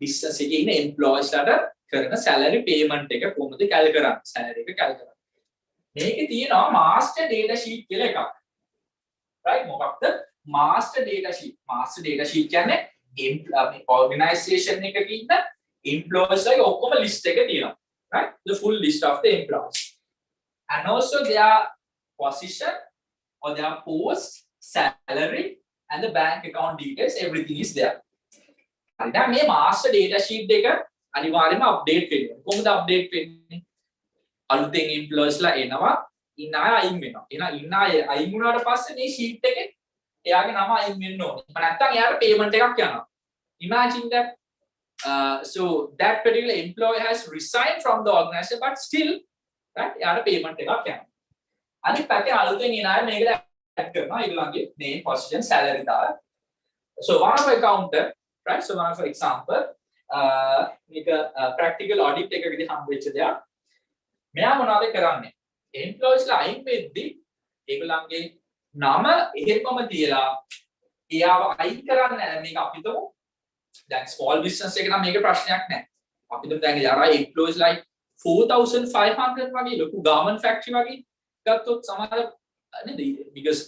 business එකේ ඉන්න employees ලට කරන salary payment එක කොහොමද කැල් කරන්නේ? salary එක කැල් කරන්නේ. මේකේ තියෙනවා master data sheet කියලා එකක්. right? මොකක්ද? master data sheet. master data sheet කියන්නේ organization එකක ඉන්න employees ලගේ ඔක්කොම list එක තියෙනවා. right? The full list of the employees. And also their position or their post, salary, and the bank account details, everything is there. Now, මේ master data sheet එක අනිවාර්යයෙන්ම update වෙනවා. කොහොමද update වෙන්නේ? අලුතෙන් employees ලා එනවා, ඉන්න අය අයින් වෙනවා. එහෙනම් ඉන්න අය අයින් වුණාට පස්සේ මේ sheet එකේ එයාගේ නම අයින් වෙන්න ඕනේ. නැත්නම් එයාට payment එකක් යනවා. Imagine that. So that particular employee has resigned from the organization, but still, right? එයාට payment එකක් යනවා. අනිත් පැත්තේ අලුතෙන් එන අය මේකට add කරනවා ඒගොල්ලන්ගේ name, position, salary දාලා. So one of accountant, right? So one of example, මේක practical audit එකකදී හම්බෙච්ච දෙයක්. මෙයා මොනවද කරන්නේ? employees ලා අයින් වෙද්දි ඒගොල්ලන්ගේ නම එහෙමම තියලා එයාව අයින් කරන්නේ මේක අපි හිතමු දැන් small business එක නම් මේක ප්‍රශ්නයක් නැහැ. අපි හිතමු දැන් යාරා employees like 4500 වගේ ලොකු garment factory වගේ ගත්තොත් සමහර නේද? because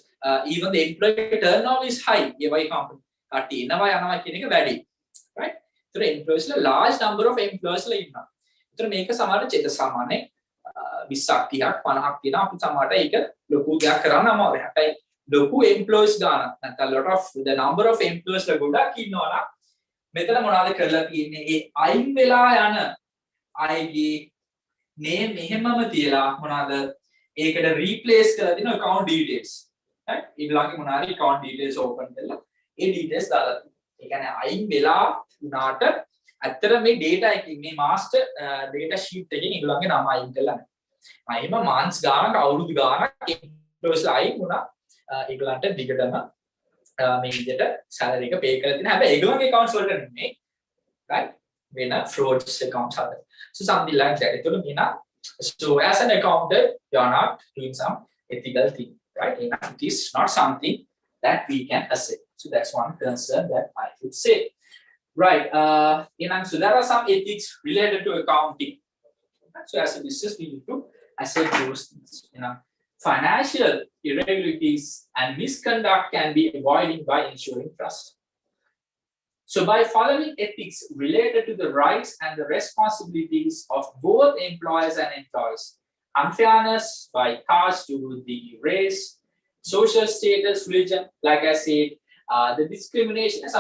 even the employee turnover is high. ඒ වගේ company කට්ටිය එනවා යනවා කියන එක වැඩි. right? ඒතර employees ලා large number of employees ලා ඉන්නවා. ඒතර මේක සමහර චේත සාමාන්‍ය 20ක් 30ක් 50ක් තියෙනවා. අපි සමහරට ඒක ලොකු දෙයක් කරන්න අමාරුයි. හැබැයි ලොකු employees ගානක් නැත්නම් lot of the number of employees ලා ගොඩක් ඉන්නවා නම් මෙතන මොනවද කරලා තියෙන්නේ? ඒ අයින් වෙලා යන අයගේ name එහෙමම තියලා මොනවද ඒකට replace කරලා දෙන account details. right? ඒගොල්ලන්ගේ මොනවාරි account details open කරලා ඒ details දාලා තියෙනවා. ඒ කියන්නේ අයින් වෙලා උනාට ඇත්තට මේ data එකකින් මේ master data sheet එකකින් ඒගොල්ලන්ගේ නම අයින් කරලා නැහැ. අයිම months ගානක් අවුරුදු ගානක් employees අයින් වුණා. ඒගොල්ලන්ට දිගටම මේ විදිහට salary එක pay කරලා තියෙනවා. හැබැයි ඒගොල්ලන්ගේ accounts වලට නෙමෙයි. right? වෙන frauds accounts හදලා. So something like that. ඒතකොට මෙන්න so as an accountant, you are not doing some ethical thing, right? It is not something that we can accept. So that's one concern that I would say. Right. So there are some ethics related to accounting. So as a business, we need to accept those things. financial irregularities and misconduct can be avoided by ensuring trust. So by following ethics related to the rights and the responsibilities of both employers and employees, unfairness by caste to the race, social status, religion, like I said, the discrimination is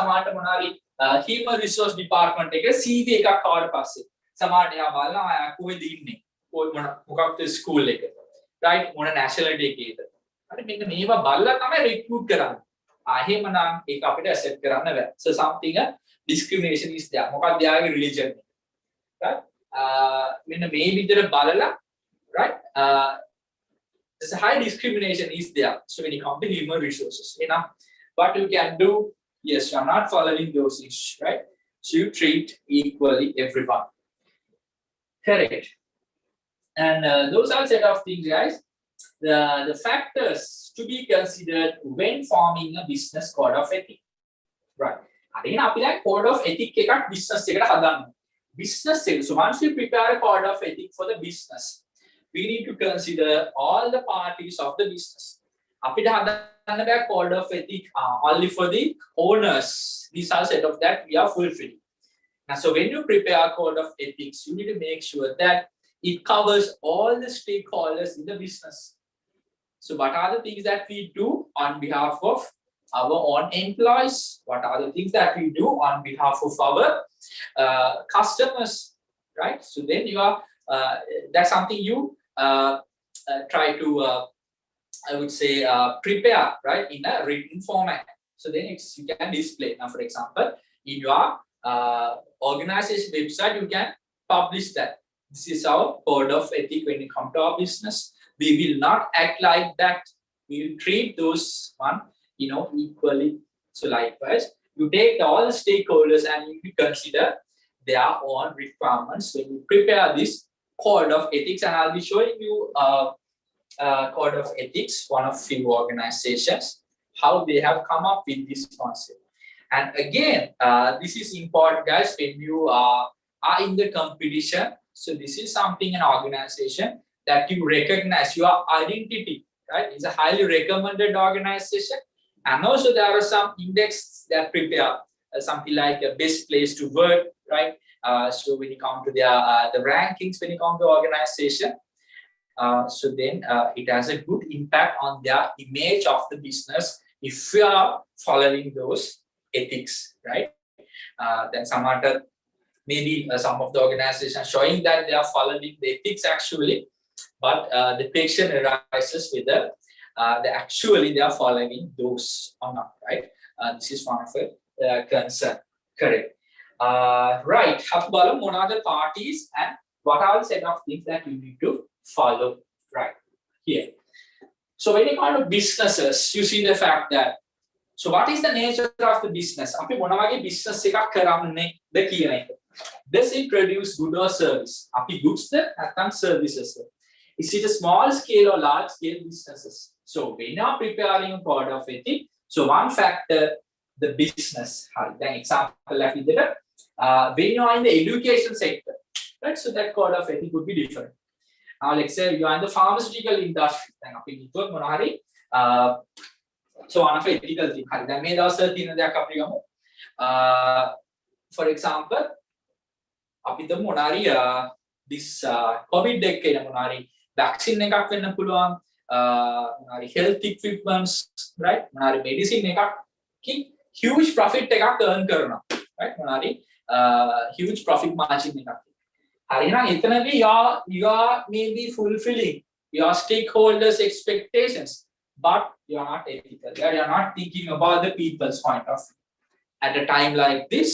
human resource department CV එකක් ආවට පස්සේ සමහරට එයා බලනවා කොහෙද ඉන්නේ මොකක්ද school එක right මොන nationality එකේද හරි මෙන්න මේවා බලලා තමයි recruit කරන්නේ එහෙමනම් ඒක අපිට accept කරන්න බෑ so something discrimination is there මොකක්ද යාගේ religion right මෙන්න මේ විදිහට බලලා right there's a high discrimination is there so when it comes to human resources what you can do yes you are not following those issues right so you treat equally everyone correct and those are set of things guys the factors to be considered when forming a business code of ethics right අදින අපි දැන් code of ethics එකක් business එකට හදන්න business එක so once we prepare a code of ethics for the business we need to consider all the parties of the business අපිට හදන්න බෑ code of ethics only for the owners these are set of that we are fulfilling now so when you prepare a code of ethics you need to make sure that it covers all the stakeholders in the business so what are the things that we do on behalf of our own employees what are the things that we do on behalf of our customers right so then you are that's something you try to I would say prepare right in a written format so then you can display now for example in your organization website you can publish that this is our code of ethics when it comes to our business we will not act like that we will treat those one equally so likewise you take all the stakeholders and you consider their own requirements when you prepare this code of ethics and I'll be showing you code of ethics one of few organizations how they have come up with this concept and again this is important guys when you are in the competition so this is something an organization that you recognize your identity right it's a highly recommended organization and also there are some index that prepare something like a best place to work right so when you come to the rankings when you come to organization so then it has a good impact on their image of the business if you are following those ethics right then some other maybe some of the organizations showing that they are following the ethics actually but the question arises whether actually they are following those or not right this is one of the concern correct right have one other parties and what are the set of things that you need to follow right here so when you come to businesses you see the fact that so what is the nature of the business අපි මොන වගේ business එකක් කරන්නේද කියන එක does it produce good or service අපි goods ද නැත්නම් services the is it a small scale or large scale businesses so when you are preparing a code of ethics so one factor the business හරි දැන් example එකක් විදිහට when you are in the education sector right so that code of ethics would be different now let's say you are in the pharmaceutical industry දැන් අපි හිතුවොත් මොනවා හරි so one of ethical thing හරි දැන් මේ දවස්වල තියෙන දෙයක් අපි ගමු for example අපි හිතමු මොනවා හරි this covid එක කියන මොනවා හරි vaccine එකක් වෙන්න පුළුවන් මොනවා හරි health equipments right මොනවා හරි medicine එකක් huge profit එකක් earn කරනවා right මොනවා හරි huge profit margin එකක් හරිනම් එතනදී you are maybe fulfilling your stakeholders expectations but you are not ethical you are not thinking about the people's point of view at a time like this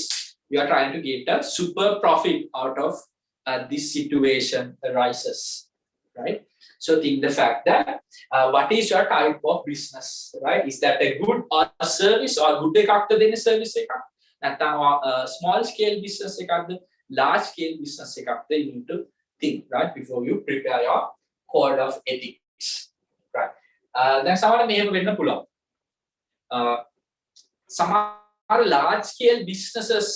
you are trying to get a super profit out of this situation arises right so think the fact that what is your type of business right is that a good or a service or good ekakta dena service ekak නැත්නම් small scale business ekakda large scale business ekakda you need to think right before you prepare your code of ethics right දැන් සමහර මෙහෙම වෙන්න පුළුවන් සමහර large scale businesses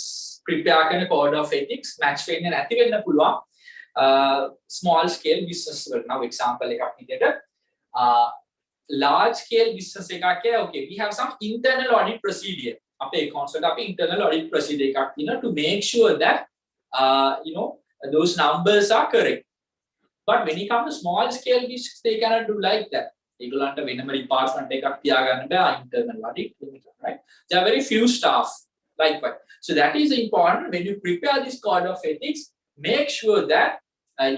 prepare කරන code of ethics match වෙන්නේ නැති වෙන්න පුළුවන් small scale business වල now example එකක් විදිහට large scale business okay, we have some internal audit procedure. Internal audit procedure to make sure that those numbers are correct. But when it comes to small scale business, they cannot do like that. Department internal audit, right? There are very few staff like that. So that is important when you prepare this code of ethics. Make sure that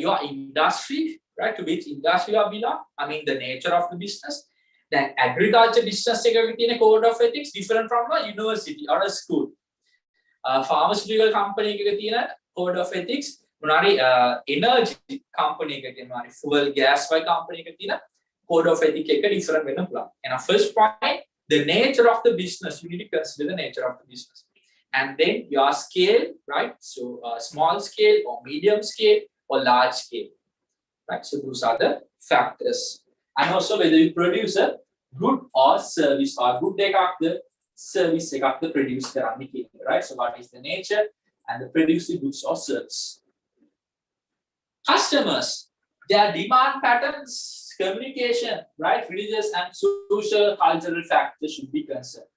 your industry, right, to which industry you belong, I mean the nature of the business. Then agriculture business in a code of ethics different from a university or a school. Pharmaceutical company code of ethics. Energy company fuel gas company code of ethics different. And first point, the nature of the business. You need to consider the nature of the business. And then your scale, right? So small scale or medium scale or large scale, right? So those are the factors. And also whether you produce a good or service or good the service the produce right? So what is the nature and the produce the goods or service. Customers, their demand patterns, communication, right? Religious and social cultural factors should be considered,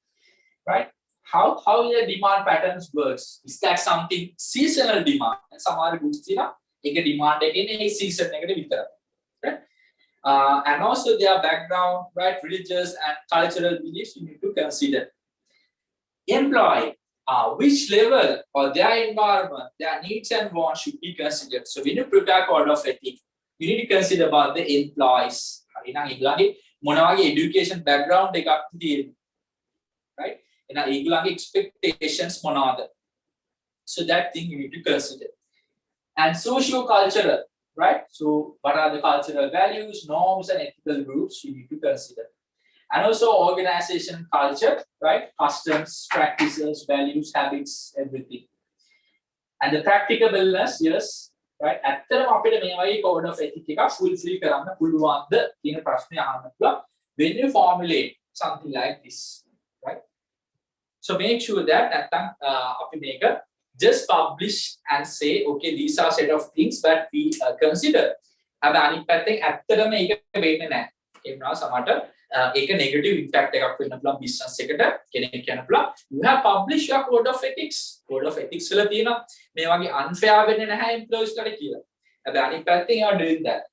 right? How their demand patterns works? Is that something seasonal demand? Some are goods, demand again a season right? And also their background, right? Religious and cultural beliefs you need to consider. Employee, which level or their environment, their needs and wants should be considered. So when you prepare code of ethics, you need to consider about the employees. Education background, right? Expectations. So that thing you need to consider. And socio-cultural, right? So what are the cultural values, norms, and ethical groups you need to consider. And also organization culture, right? Customs, practices, values, habits, everything. And the practicableness, yes, right? Code of ethics when you formulate something like this, right? So make sure that just publish and say, okay, these are set of things that we consider. A negative impact business you have published your code of ethics. Code of ethics unfair employees you are doing that,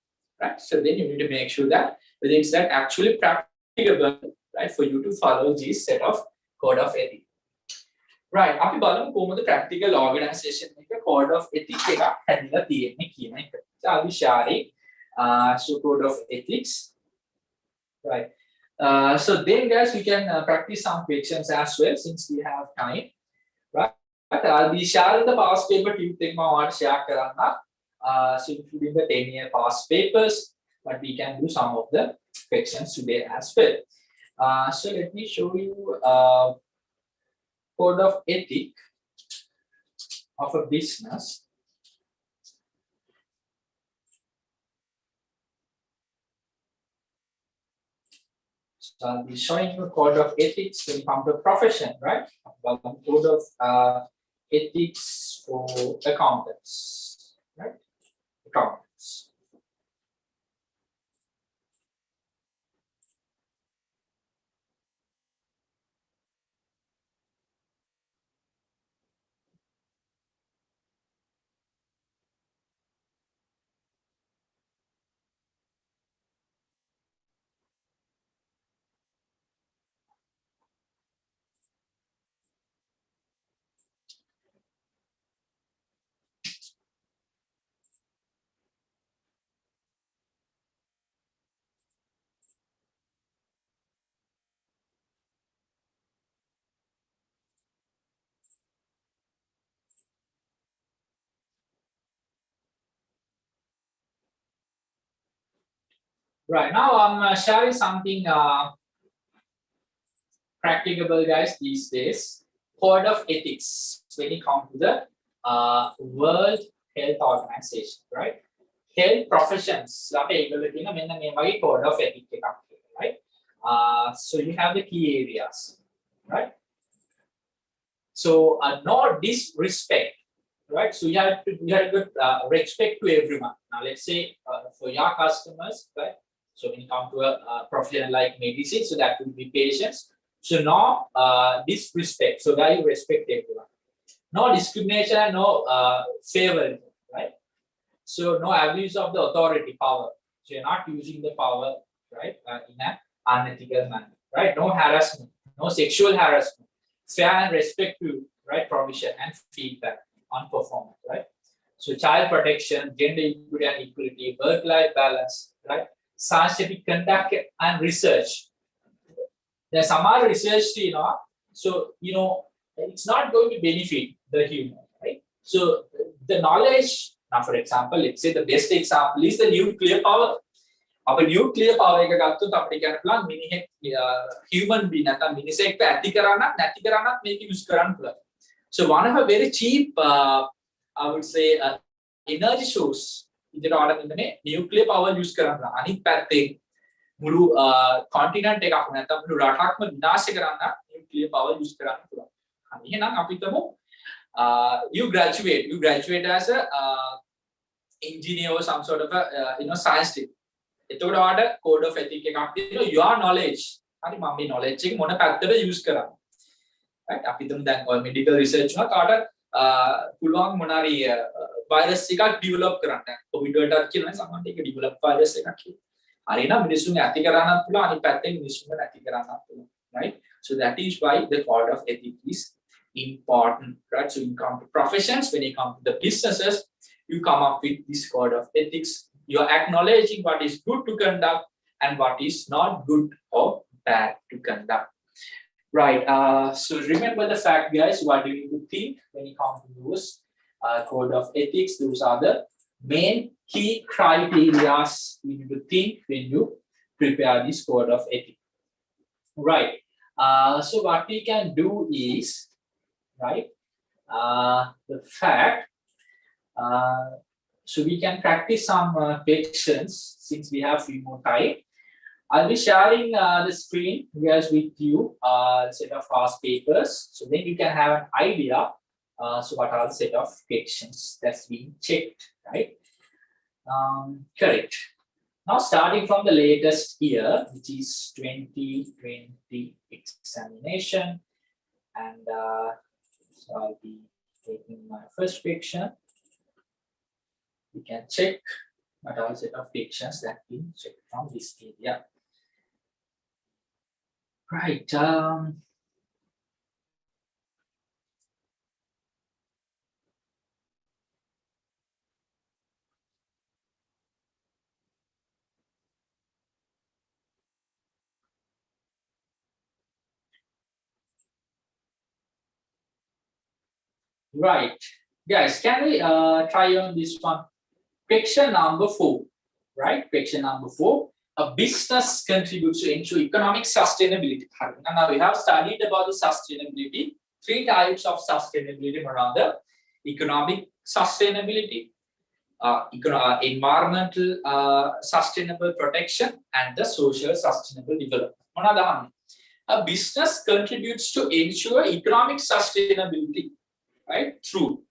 right? So then you need to make sure that whether it's that actually practicable, right, for you to follow this set of code of ethics. Right, අපි බලමු කොහොමද practical organization එක code of ethics එකක් හැදිලා තියෙන්නේ කියන එක. So I'll be sharing so code of ethics. Right. So then guys, we can practice some questions as well since we have time. Right. I'll be sharing the past paper to share so including the 10-year past papers, but we can do some of the questions today as well. So let me show you code of ethics of a business. So I'll be showing you code of ethics when it comes to profession, right? Code of ethics for accountants, right? Accountants. Right, now I'm sharing something practicable, guys, these days. Code of ethics when it comes to the World Health Organization, right? Health professions. Code of ethics, right? So you have the key areas, right? So no disrespect, right? So you have to give respect to everyone. Now let's say for your customers, right? So when you come to a profession like medicine, so that will be patients. So no disrespect. So that you respect everyone. No discrimination and no favor, right? So no abuse of the authority power. So you're not using the power, right, in an unethical manner, right? No harassment, no sexual harassment, fair and respectful, right, provision and feedback on performance, right? So child protection, gender equity and equality, work-life balance, right? Scientific conduct and research. There's some other research, so it's not going to benefit the human, right? So the knowledge, now for example, let's say the best example is the nuclear power. අප nuclear power එක ගත්තොත් අපිට කියන්න පුළුවන් මිනිහෙක් human being නැත්නම් මිනිසෙක්ට ඇති කරන්නත් නැති කරන්නත් මේක use කරන්න පුළුවන්. So one of a very cheap I would say energy source ඉදිරියට ආඩම් ඉන්නේ nuclear power use කරන්න. අනිත් පැත්තේ මුළු continent එකක්ම නැත්නම් මුළු රටක්ම විනාශ කරන්න nuclear power use කරන්න පුළුවන්. හරි එහෙනම් අපි තමු you graduate as a engineer or some sort of a science team. එතකොට ඔයාලට code of ethics එකක් තියෙනවා your knowledge. හරි මම මේ knowledge එක මොන පැත්තට use කරන්නේ. right අපි හිතමු දැන් ඔය medical research වල කාට පුළුවන් මොනාරි virus එකක් develop කරන්න. covid වලටත් කියනවා සමහරවිට ඒක develop virus එකක් කියලා. හරි එහෙනම් මිනිස්සුන්ගේ ඇති කරන්නත් පුළුවන් අනිත් පැත්තෙන් මිනිස්සුන්ගේ නැති කරන්නත් පුළුවන්. right so that is why the code of ethics is important, right? So you come to professions, when you come to the businesses, you come up with this code of ethics. You are acknowledging what is good to conduct and what is not good or bad to conduct. Right. So remember the fact, guys, what do you need to think when you come to those code of ethics? Those are the main key criteria you need to think when you prepare this code of ethics. Right. So what we can do is, right, the fact, so we can practice some questions since we have few more time. I'll be sharing the screen guys with you, set of past papers, so then you can have an idea. So what are the set of questions that's being checked, right? Correct. Now starting from the latest year, which is 2020 examination, and so I'll be taking my first question. We can check what are set of questions that we check from this area. Right. Right. Guys, can we try on this one? Question number 4, right? Question number 4. A business contributes to ensure economic sustainability. Now we have studied about the sustainability. 3 types of sustainability around the economic sustainability, environmental sustainable protection, and the social sustainable development. A business contributes to ensure economic sustainability, right? Through.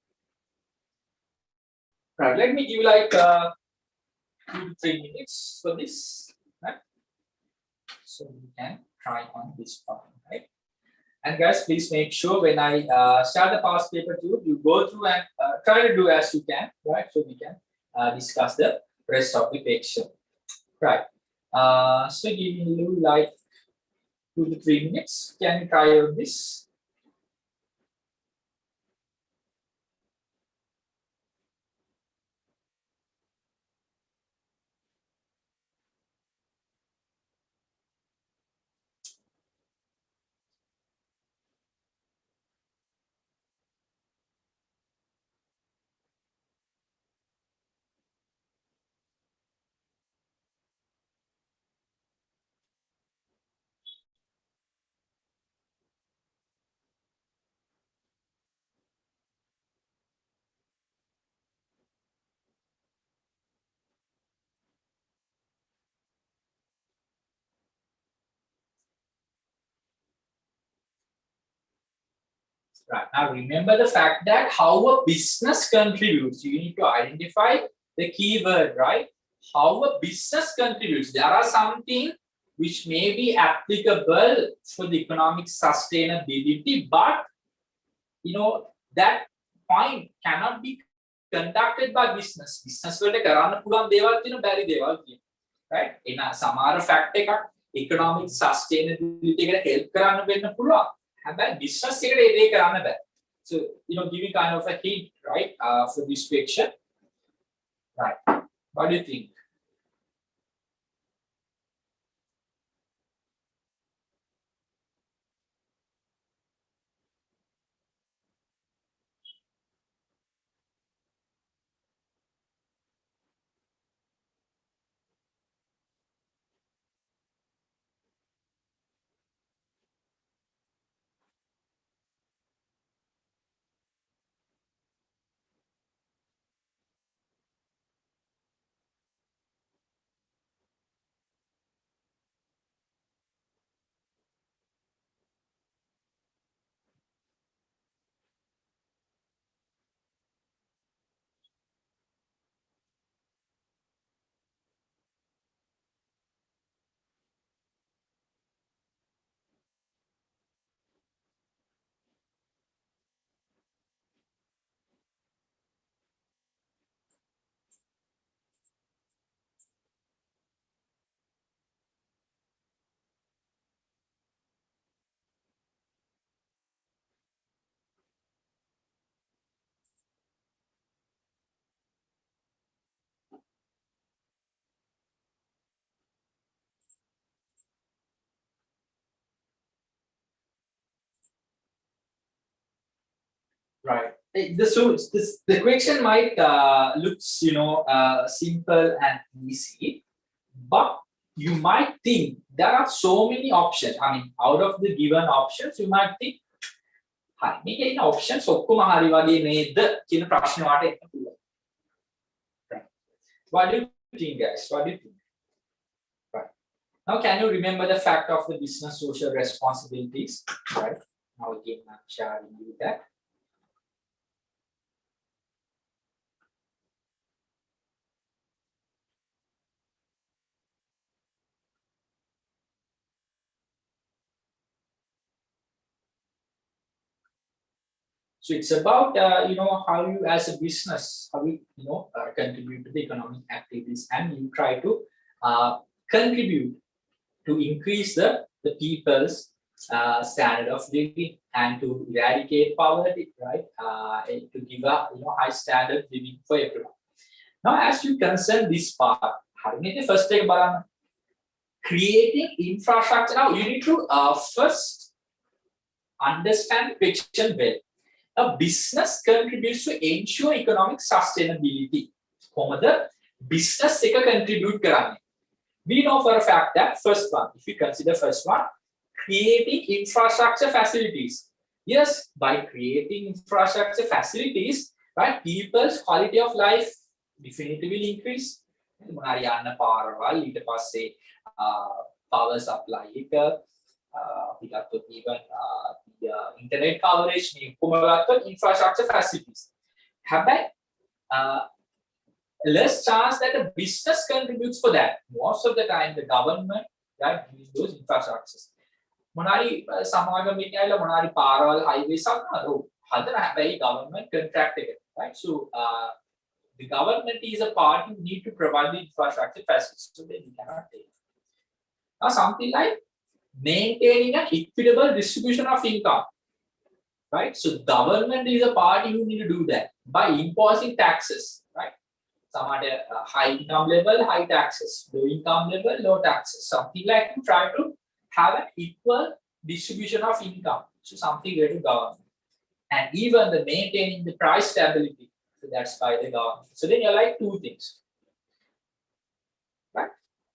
Right, let me give like 2 to 3 minutes for this, right? So we can try on this one, right? And guys, please make sure when I share the past paper to you, you go through and try to do as you can, right? So we can discuss the rest of the picture, right? So give me like 2 to 3 minutes. Can you try on this? Right. Now remember the fact that how a business contributes. You need to identify the keyword, right? how a business contributes. There are something which may be applicable for the economic sustainability, but that point cannot be conducted by business. Business වලට කරන්න පුළුවන් දේවල් තියෙන බැරි දේවල් තියෙනවා. Right? එන සමහර fact එකක් economic sustainability එකට help කරන්න වෙන්න පුළුවන්. හැබැයි business එකට ඒ දේ කරන්න බෑ. So, giving kind of a hint, right, for this question. Right. What do you think? Right. The question might looks simple and easy, but you might think there are so many options. I mean, out of the given options, you might think, "Hi, මේකේ ඉන්න options ඔක්කොම හරි වගේ නේද?" කියන ප්‍රශ්න වාට එන්න පුළුවන්. Right. What do you think, guys? What do you think? Right. Now, can you remember the fact of the business social responsibilities? Right. Now again, I'm sharing you that. So it's about how you as a business, how you contribute to the economic activities, and you try to contribute to increase the people's standard of living and to eradicate poverty, right? To give a high standard living for everyone. Now, as you concern this part, first take creating infrastructure. Now you need to first understand the question well. A business contributes to ensure economic sustainability. The business contribute karane. We know for a fact that first one, if you consider first one, creating infrastructure facilities. Yes, by creating infrastructure facilities, right, people's quality of life definitively increase. Power supply, even the internet coverage, infrastructure facilities. Have less chance that a business contributes for that. Most of the time, the government that gives those infrastructures. Monari Samagamika, Monari Paral, highways, government contracted it, right? So the government is a party who need to provide the infrastructure facilities, so then you cannot take. Now, something like maintaining an equitable distribution of income, right? So government is a party who need to do that by imposing taxes, right? Some are high income level, high taxes, low income level, low taxes, something like to try to have an equal distribution of income. So something related to government, and even the maintaining the price stability. So that's by the government. So then you're like two things, right?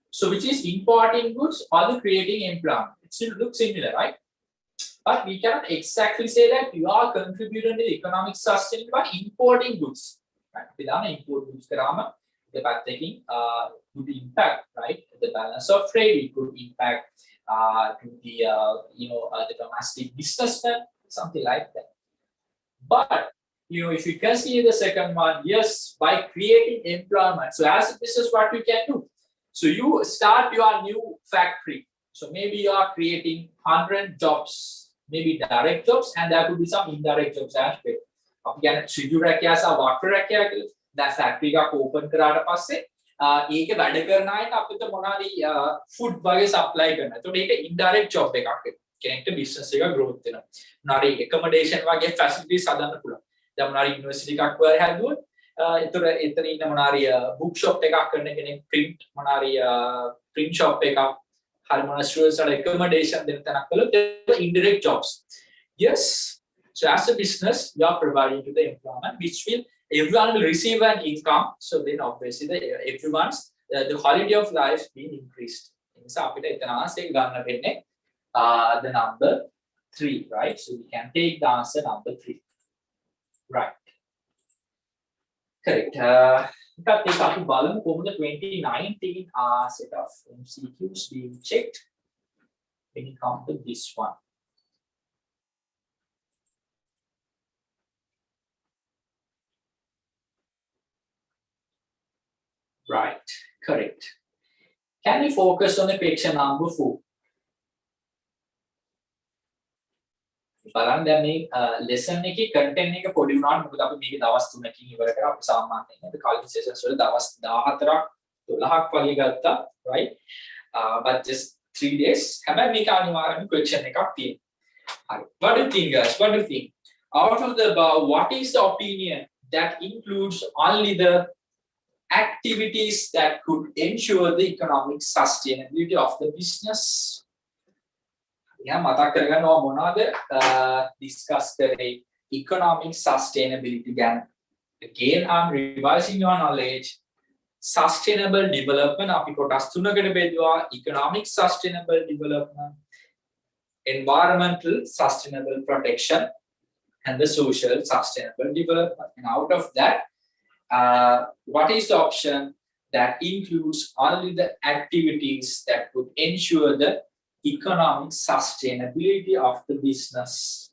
So which is importing goods or the creating employment. It still looks similar, right? But we cannot exactly say that you are contributing to the economic sustainability by importing goods. Right? Without import goods, the taking could impact, right? The balance of trade, it could impact to the the domestic businessman, something like that. But if you consider the second one, yes, by creating employment. So as a business, what we can do? So you start your new factory. So maybe you are creating 100 jobs, maybe direct jobs, and there could be some indirect jobs as well. අපි කියන්නේ ත්‍රිජු රැකියා සහ වක්‍ර රැකියා කියලා. දැන් factory එකක් open කරාට පස්සේ ඒකේ වැඩ කරන අයට අපිට මොනවාරි ෆුඩ් වගේ සප්ලයි කරනවා. ඒතකොට ඒක ඉන්ඩයරෙක්ට් ජොබ් එකක් වෙනවා. කෙනෙක්ට බිස්නස් එක growth වෙනවා. මොනවාරි accommodation වගේ facilities හදන්න පුළුවන්. දැන් මොනවාරි යුනිවර්සිටි එකක් වගේ හැදුවොත් එතන ඉන්න මොනවාරි බුක් ෂොප් එකක් කරන කෙනෙක් print මොනවාරි print shop එකක් හරි මොනවාරි students වල accommodation දෙන්න තැනක් කළොත් indirect jobs. Yes. So as a business, you are providing to the employment, which will everyone will receive an income. So then obviously everyone's the quality of life being increased. So the number 3, right? So we can take the answer number 3, right? Correct. Got take up balance over the 2019 set of MCQs being checked. When you come to this one. Right, correct. Can we focus on the question number 4? බලන්න දැන් මේ lesson එකේ content එක පොඩි වුණාට මොකද අපි මේක දවස් 3කින් ඉවර කරා අපි සාමාන්‍යයෙන් අපි කලින් sessions වල දවස් 14ක් 12ක් වගේ ගත්තා, right? But just 3 days. හැබැයි මේක අනිවාර්යයෙන්ම question එකක් තියෙනවා. හරි. What do you think, guys? What do you think? Out of the above, what is the opinion that includes only the activities that could ensure the economic sustainability of the business? Yeah, මතක් කරගන්න ඕන මොනවද discuss කරේ economic sustainability ගැන. Again, I'm revising your knowledge. Sustainable development අපි කොටස් තුනකට බෙදුවා. Economic sustainable development, environmental sustainable protection, and the social sustainable development. And out of that, what is the option that includes only the activities that would ensure the economic sustainability of the business?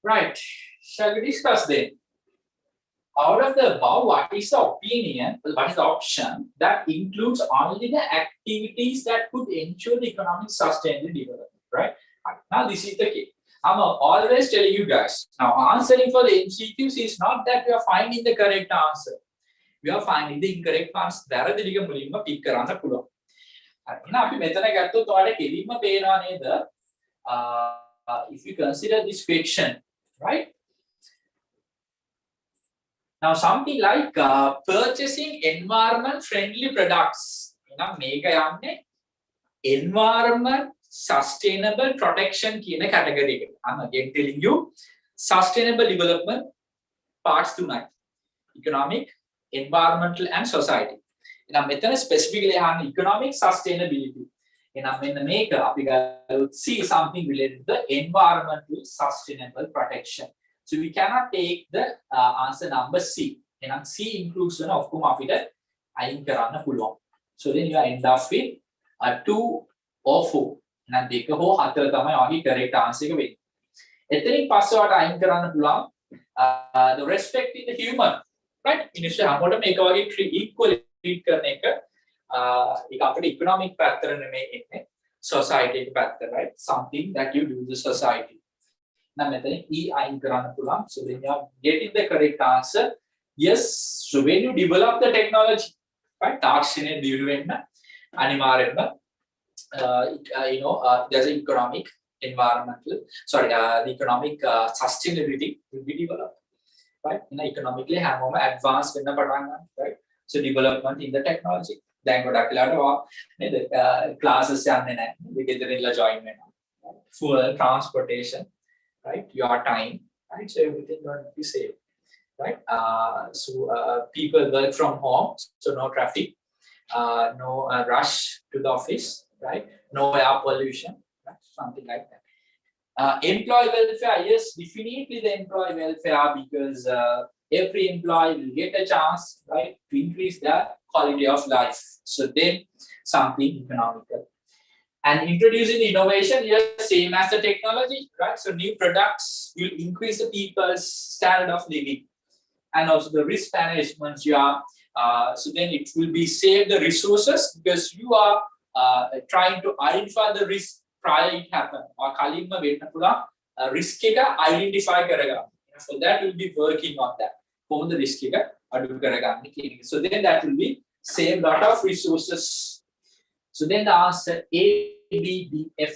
Right. Shall we discuss then? Out of the above, what is the opinion, what is the option that includes only the activities that could ensure the economic sustainable development, right? Now, this is the key. I'm always telling you guys, now answering for the MCQs is not that we are finding the correct answer. We are finding the incorrect answer. වැරදි මුලින්ම pick කරන්න පුළුවන්. හරි. එහෙනම් අපි මෙතන ගත්තොත් ඔයාලට කෙලින්ම පේනවා නේද? if you consider this question, right? Now, something like purchasing environment-friendly products. Environment sustainable protection කියන category එකට. I'm again telling you sustainable development parts තුනයි. Economic, environmental and society. එහෙනම් මෙතන specifically අහන්නේ economic sustainability. එහෙනම් මෙන්න මේක අපි ගත්තොත් see something related to the environmental sustainable protection. So we cannot take the answer number C. එහෙනම් C includes වෙන ඔක්කොම අපිට අයින් කරන්න පුළුවන්. So then you end up with 2 or 4. එහෙනම් දෙක හෝ හතර තමයි ඔයගේ correct answer එක වෙන්නේ. එතනින් පස්සේ ඔයාලට අයින් කරන්න පුළුවන් the respecting the human, right? මිනිස්සු හැමෝටම මේක වගේ equally treat කරන එක ඒක අපේ economic පැත්තට නෙමෙයි එන්නේ society එක පැත්තට, right? Something that you do the society. Now මෙතන E අයින් කරන්න පුළුවන්. So then you are getting the correct answer. Yes, so when you develop the technology, right? තාක්ෂණය දියුණු වෙන්න අනිවාර්යෙන්ම there's an economic, environmental, the economic sustainability will be developed, right? Economically, හැමෝම advance වෙන්න පටන් ගන්නවා, right? So development in the technology. දැන් ගොඩක් වෙලාවට නේද classes යන්නේ නැහැ. ගෙදරින්ලා join වෙනවා. Fuel, transportation, right? Your time, right? So everything going to be saved, right? People work from home, so no traffic, no rush to the office, right? No air pollution, right? Something like that. Employee welfare, yes, definitely the employee welfare, because every employee will get a chance, right, to increase their quality of life. So then something economical. And introducing innovation, yes, same as the technology, right? So new products will increase the people's standard of living. And also the risk management, so then it will be save the resources because you are trying to identify the risk prior it happen. Or කලින්ම වෙන්න පුළුවන් risk එක identify කරගන්න. So that will be working on that. කොහොමද risk එක අඩු කරගන්නේ කියන එක. So then that will be save lot of resources. So then the answer A, B, D, F,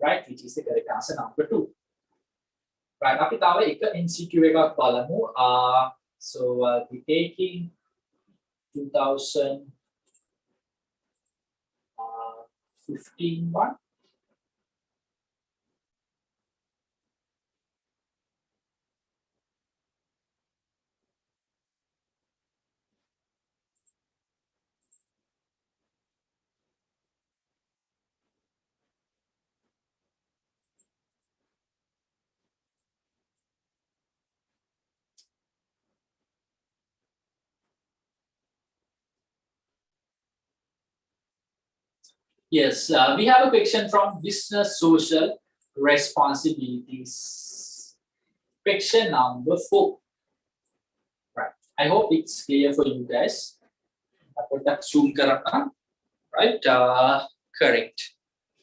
right, which is the correct answer number 2. Right, අපි තව එක MCQ එකක් බලමු. So we taking 2015 one. Yes, we have a question from business social responsibilities. Question number 4. Right. I hope it's clear for you guys. I put that zoom karana. Right. Correct.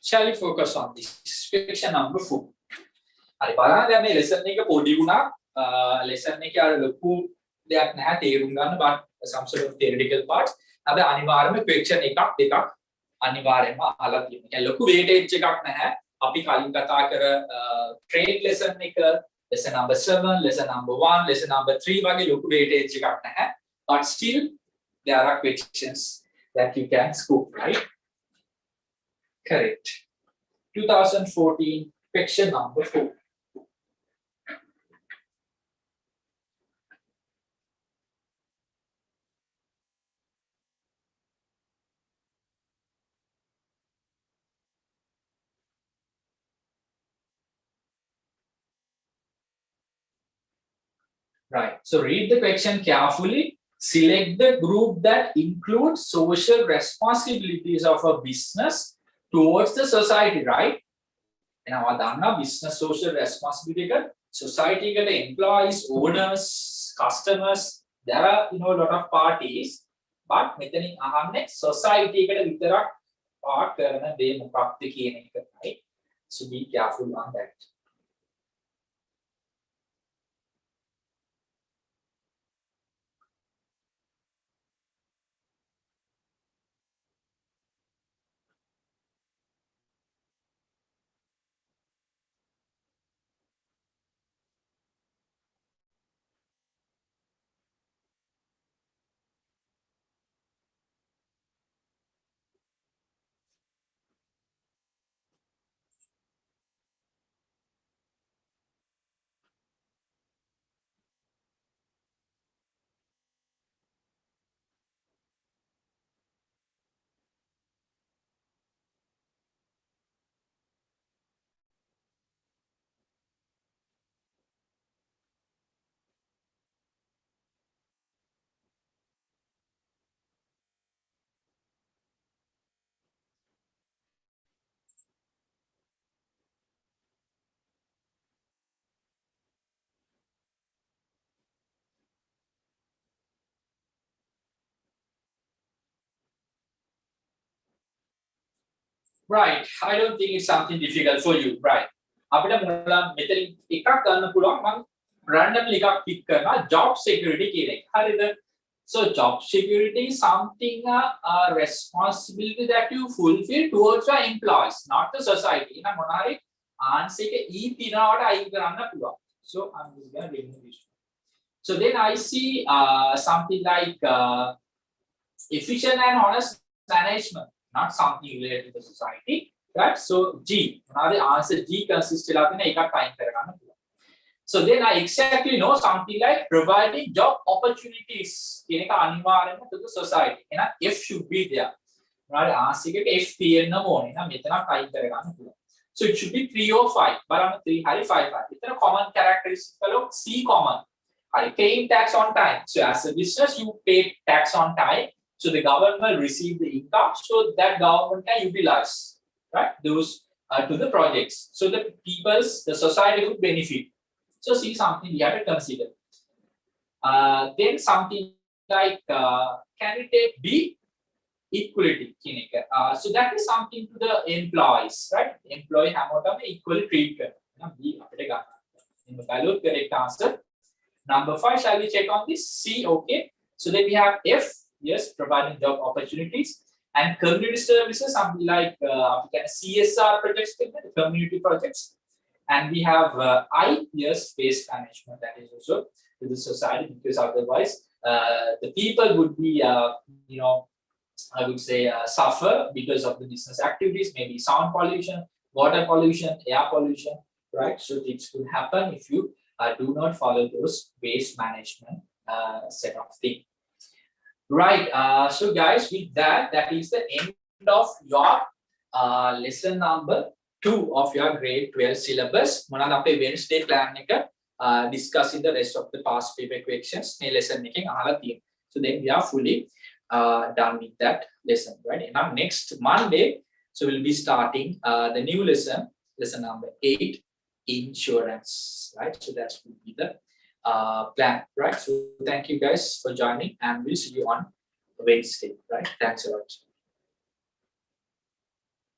Shall we focus on this? Question number 4. හරි බලන්න දැන් මේ lesson එක පොඩි වුණා. lesson එකේ අර ලොකු දෙයක් නැහැ තේරුම් ගන්න, but some sort of theoretical parts. අපි අනිවාර්යයෙන්ම question එකක් දෙකක් අනිවාර්යයෙන්ම අහලා තියෙනවා. يعني ලොකු weightage එකක් නැහැ. අපි කලින් කතා කර trade lesson එක, lesson number 7, lesson number 1, lesson number 3 වගේ ලොකු weightage එකක් නැහැ. But still there are questions that you can scope, right? Correct. 2014 question number 4. Right. So read the question carefully. Select the group that includes social responsibilities of a business towards the society, right? And our dana business social responsibility, society, employees, owners, customers. There are a lot of parties, but මෙතනින් අහන්නේ society එකට විතරක් part කරන දේ මොකක්ද කියන එක, right? So be careful on that. Right. I don't think it's something difficult for you. Right. අපිට මොනවාලා මෙතනින් එකක් ගන්න පුළුවන් මම randomly එකක් pick කරනවා job security කියන එක. හරිද? So job security is something a responsibility that you fulfill towards your employees, not the society. එහෙනම් මොන හරි answer එක E තියනවට අයින් කරන්න පුළුවන්. So I'm just going to remove this. So then I see something like efficient and honest management, not something related to the society, right? So G, another answer G consists of time. So then I exactly know something like providing job opportunities to the society. And F should be there. Right? Answer F in the morning. So it should be 3 or 5. But I'm 3, 5. It's a common characteristic of C common. Paying tax on time. So as a business, you pay tax on time. So the government will receive the income. So that government can utilize, right, those to the projects. So the the society would benefit. So see something we have to consider. Then something like candidate B, equality. So that is something to the employees, right? Employee have equally treated. B correct answer. Number 5, shall we check on this? C, okay. So then we have F, yes, providing job opportunities, and community services, something like CSR projects, community projects, and we have I, yes, space management, that is also to the society, because otherwise the people would be, I would say suffer because of the business activities, maybe sound pollution, water pollution, air pollution, right? So things could happen if you do not follow those waste management set of things. Right. So guys, with that is the end of your lesson number 2 of your grade 12 syllabus. Monada ape Wednesday plan එක discussing the rest of the past paper questions මේ lesson එකෙන් අහලා තියෙනවා. So then we are fully done with that lesson, right? And now next Monday, so we'll be starting the new lesson number 8, insurance, right? So that will be the plan, right? So thank you guys for joining, and we'll see you on Wednesday, right? Thanks a lot.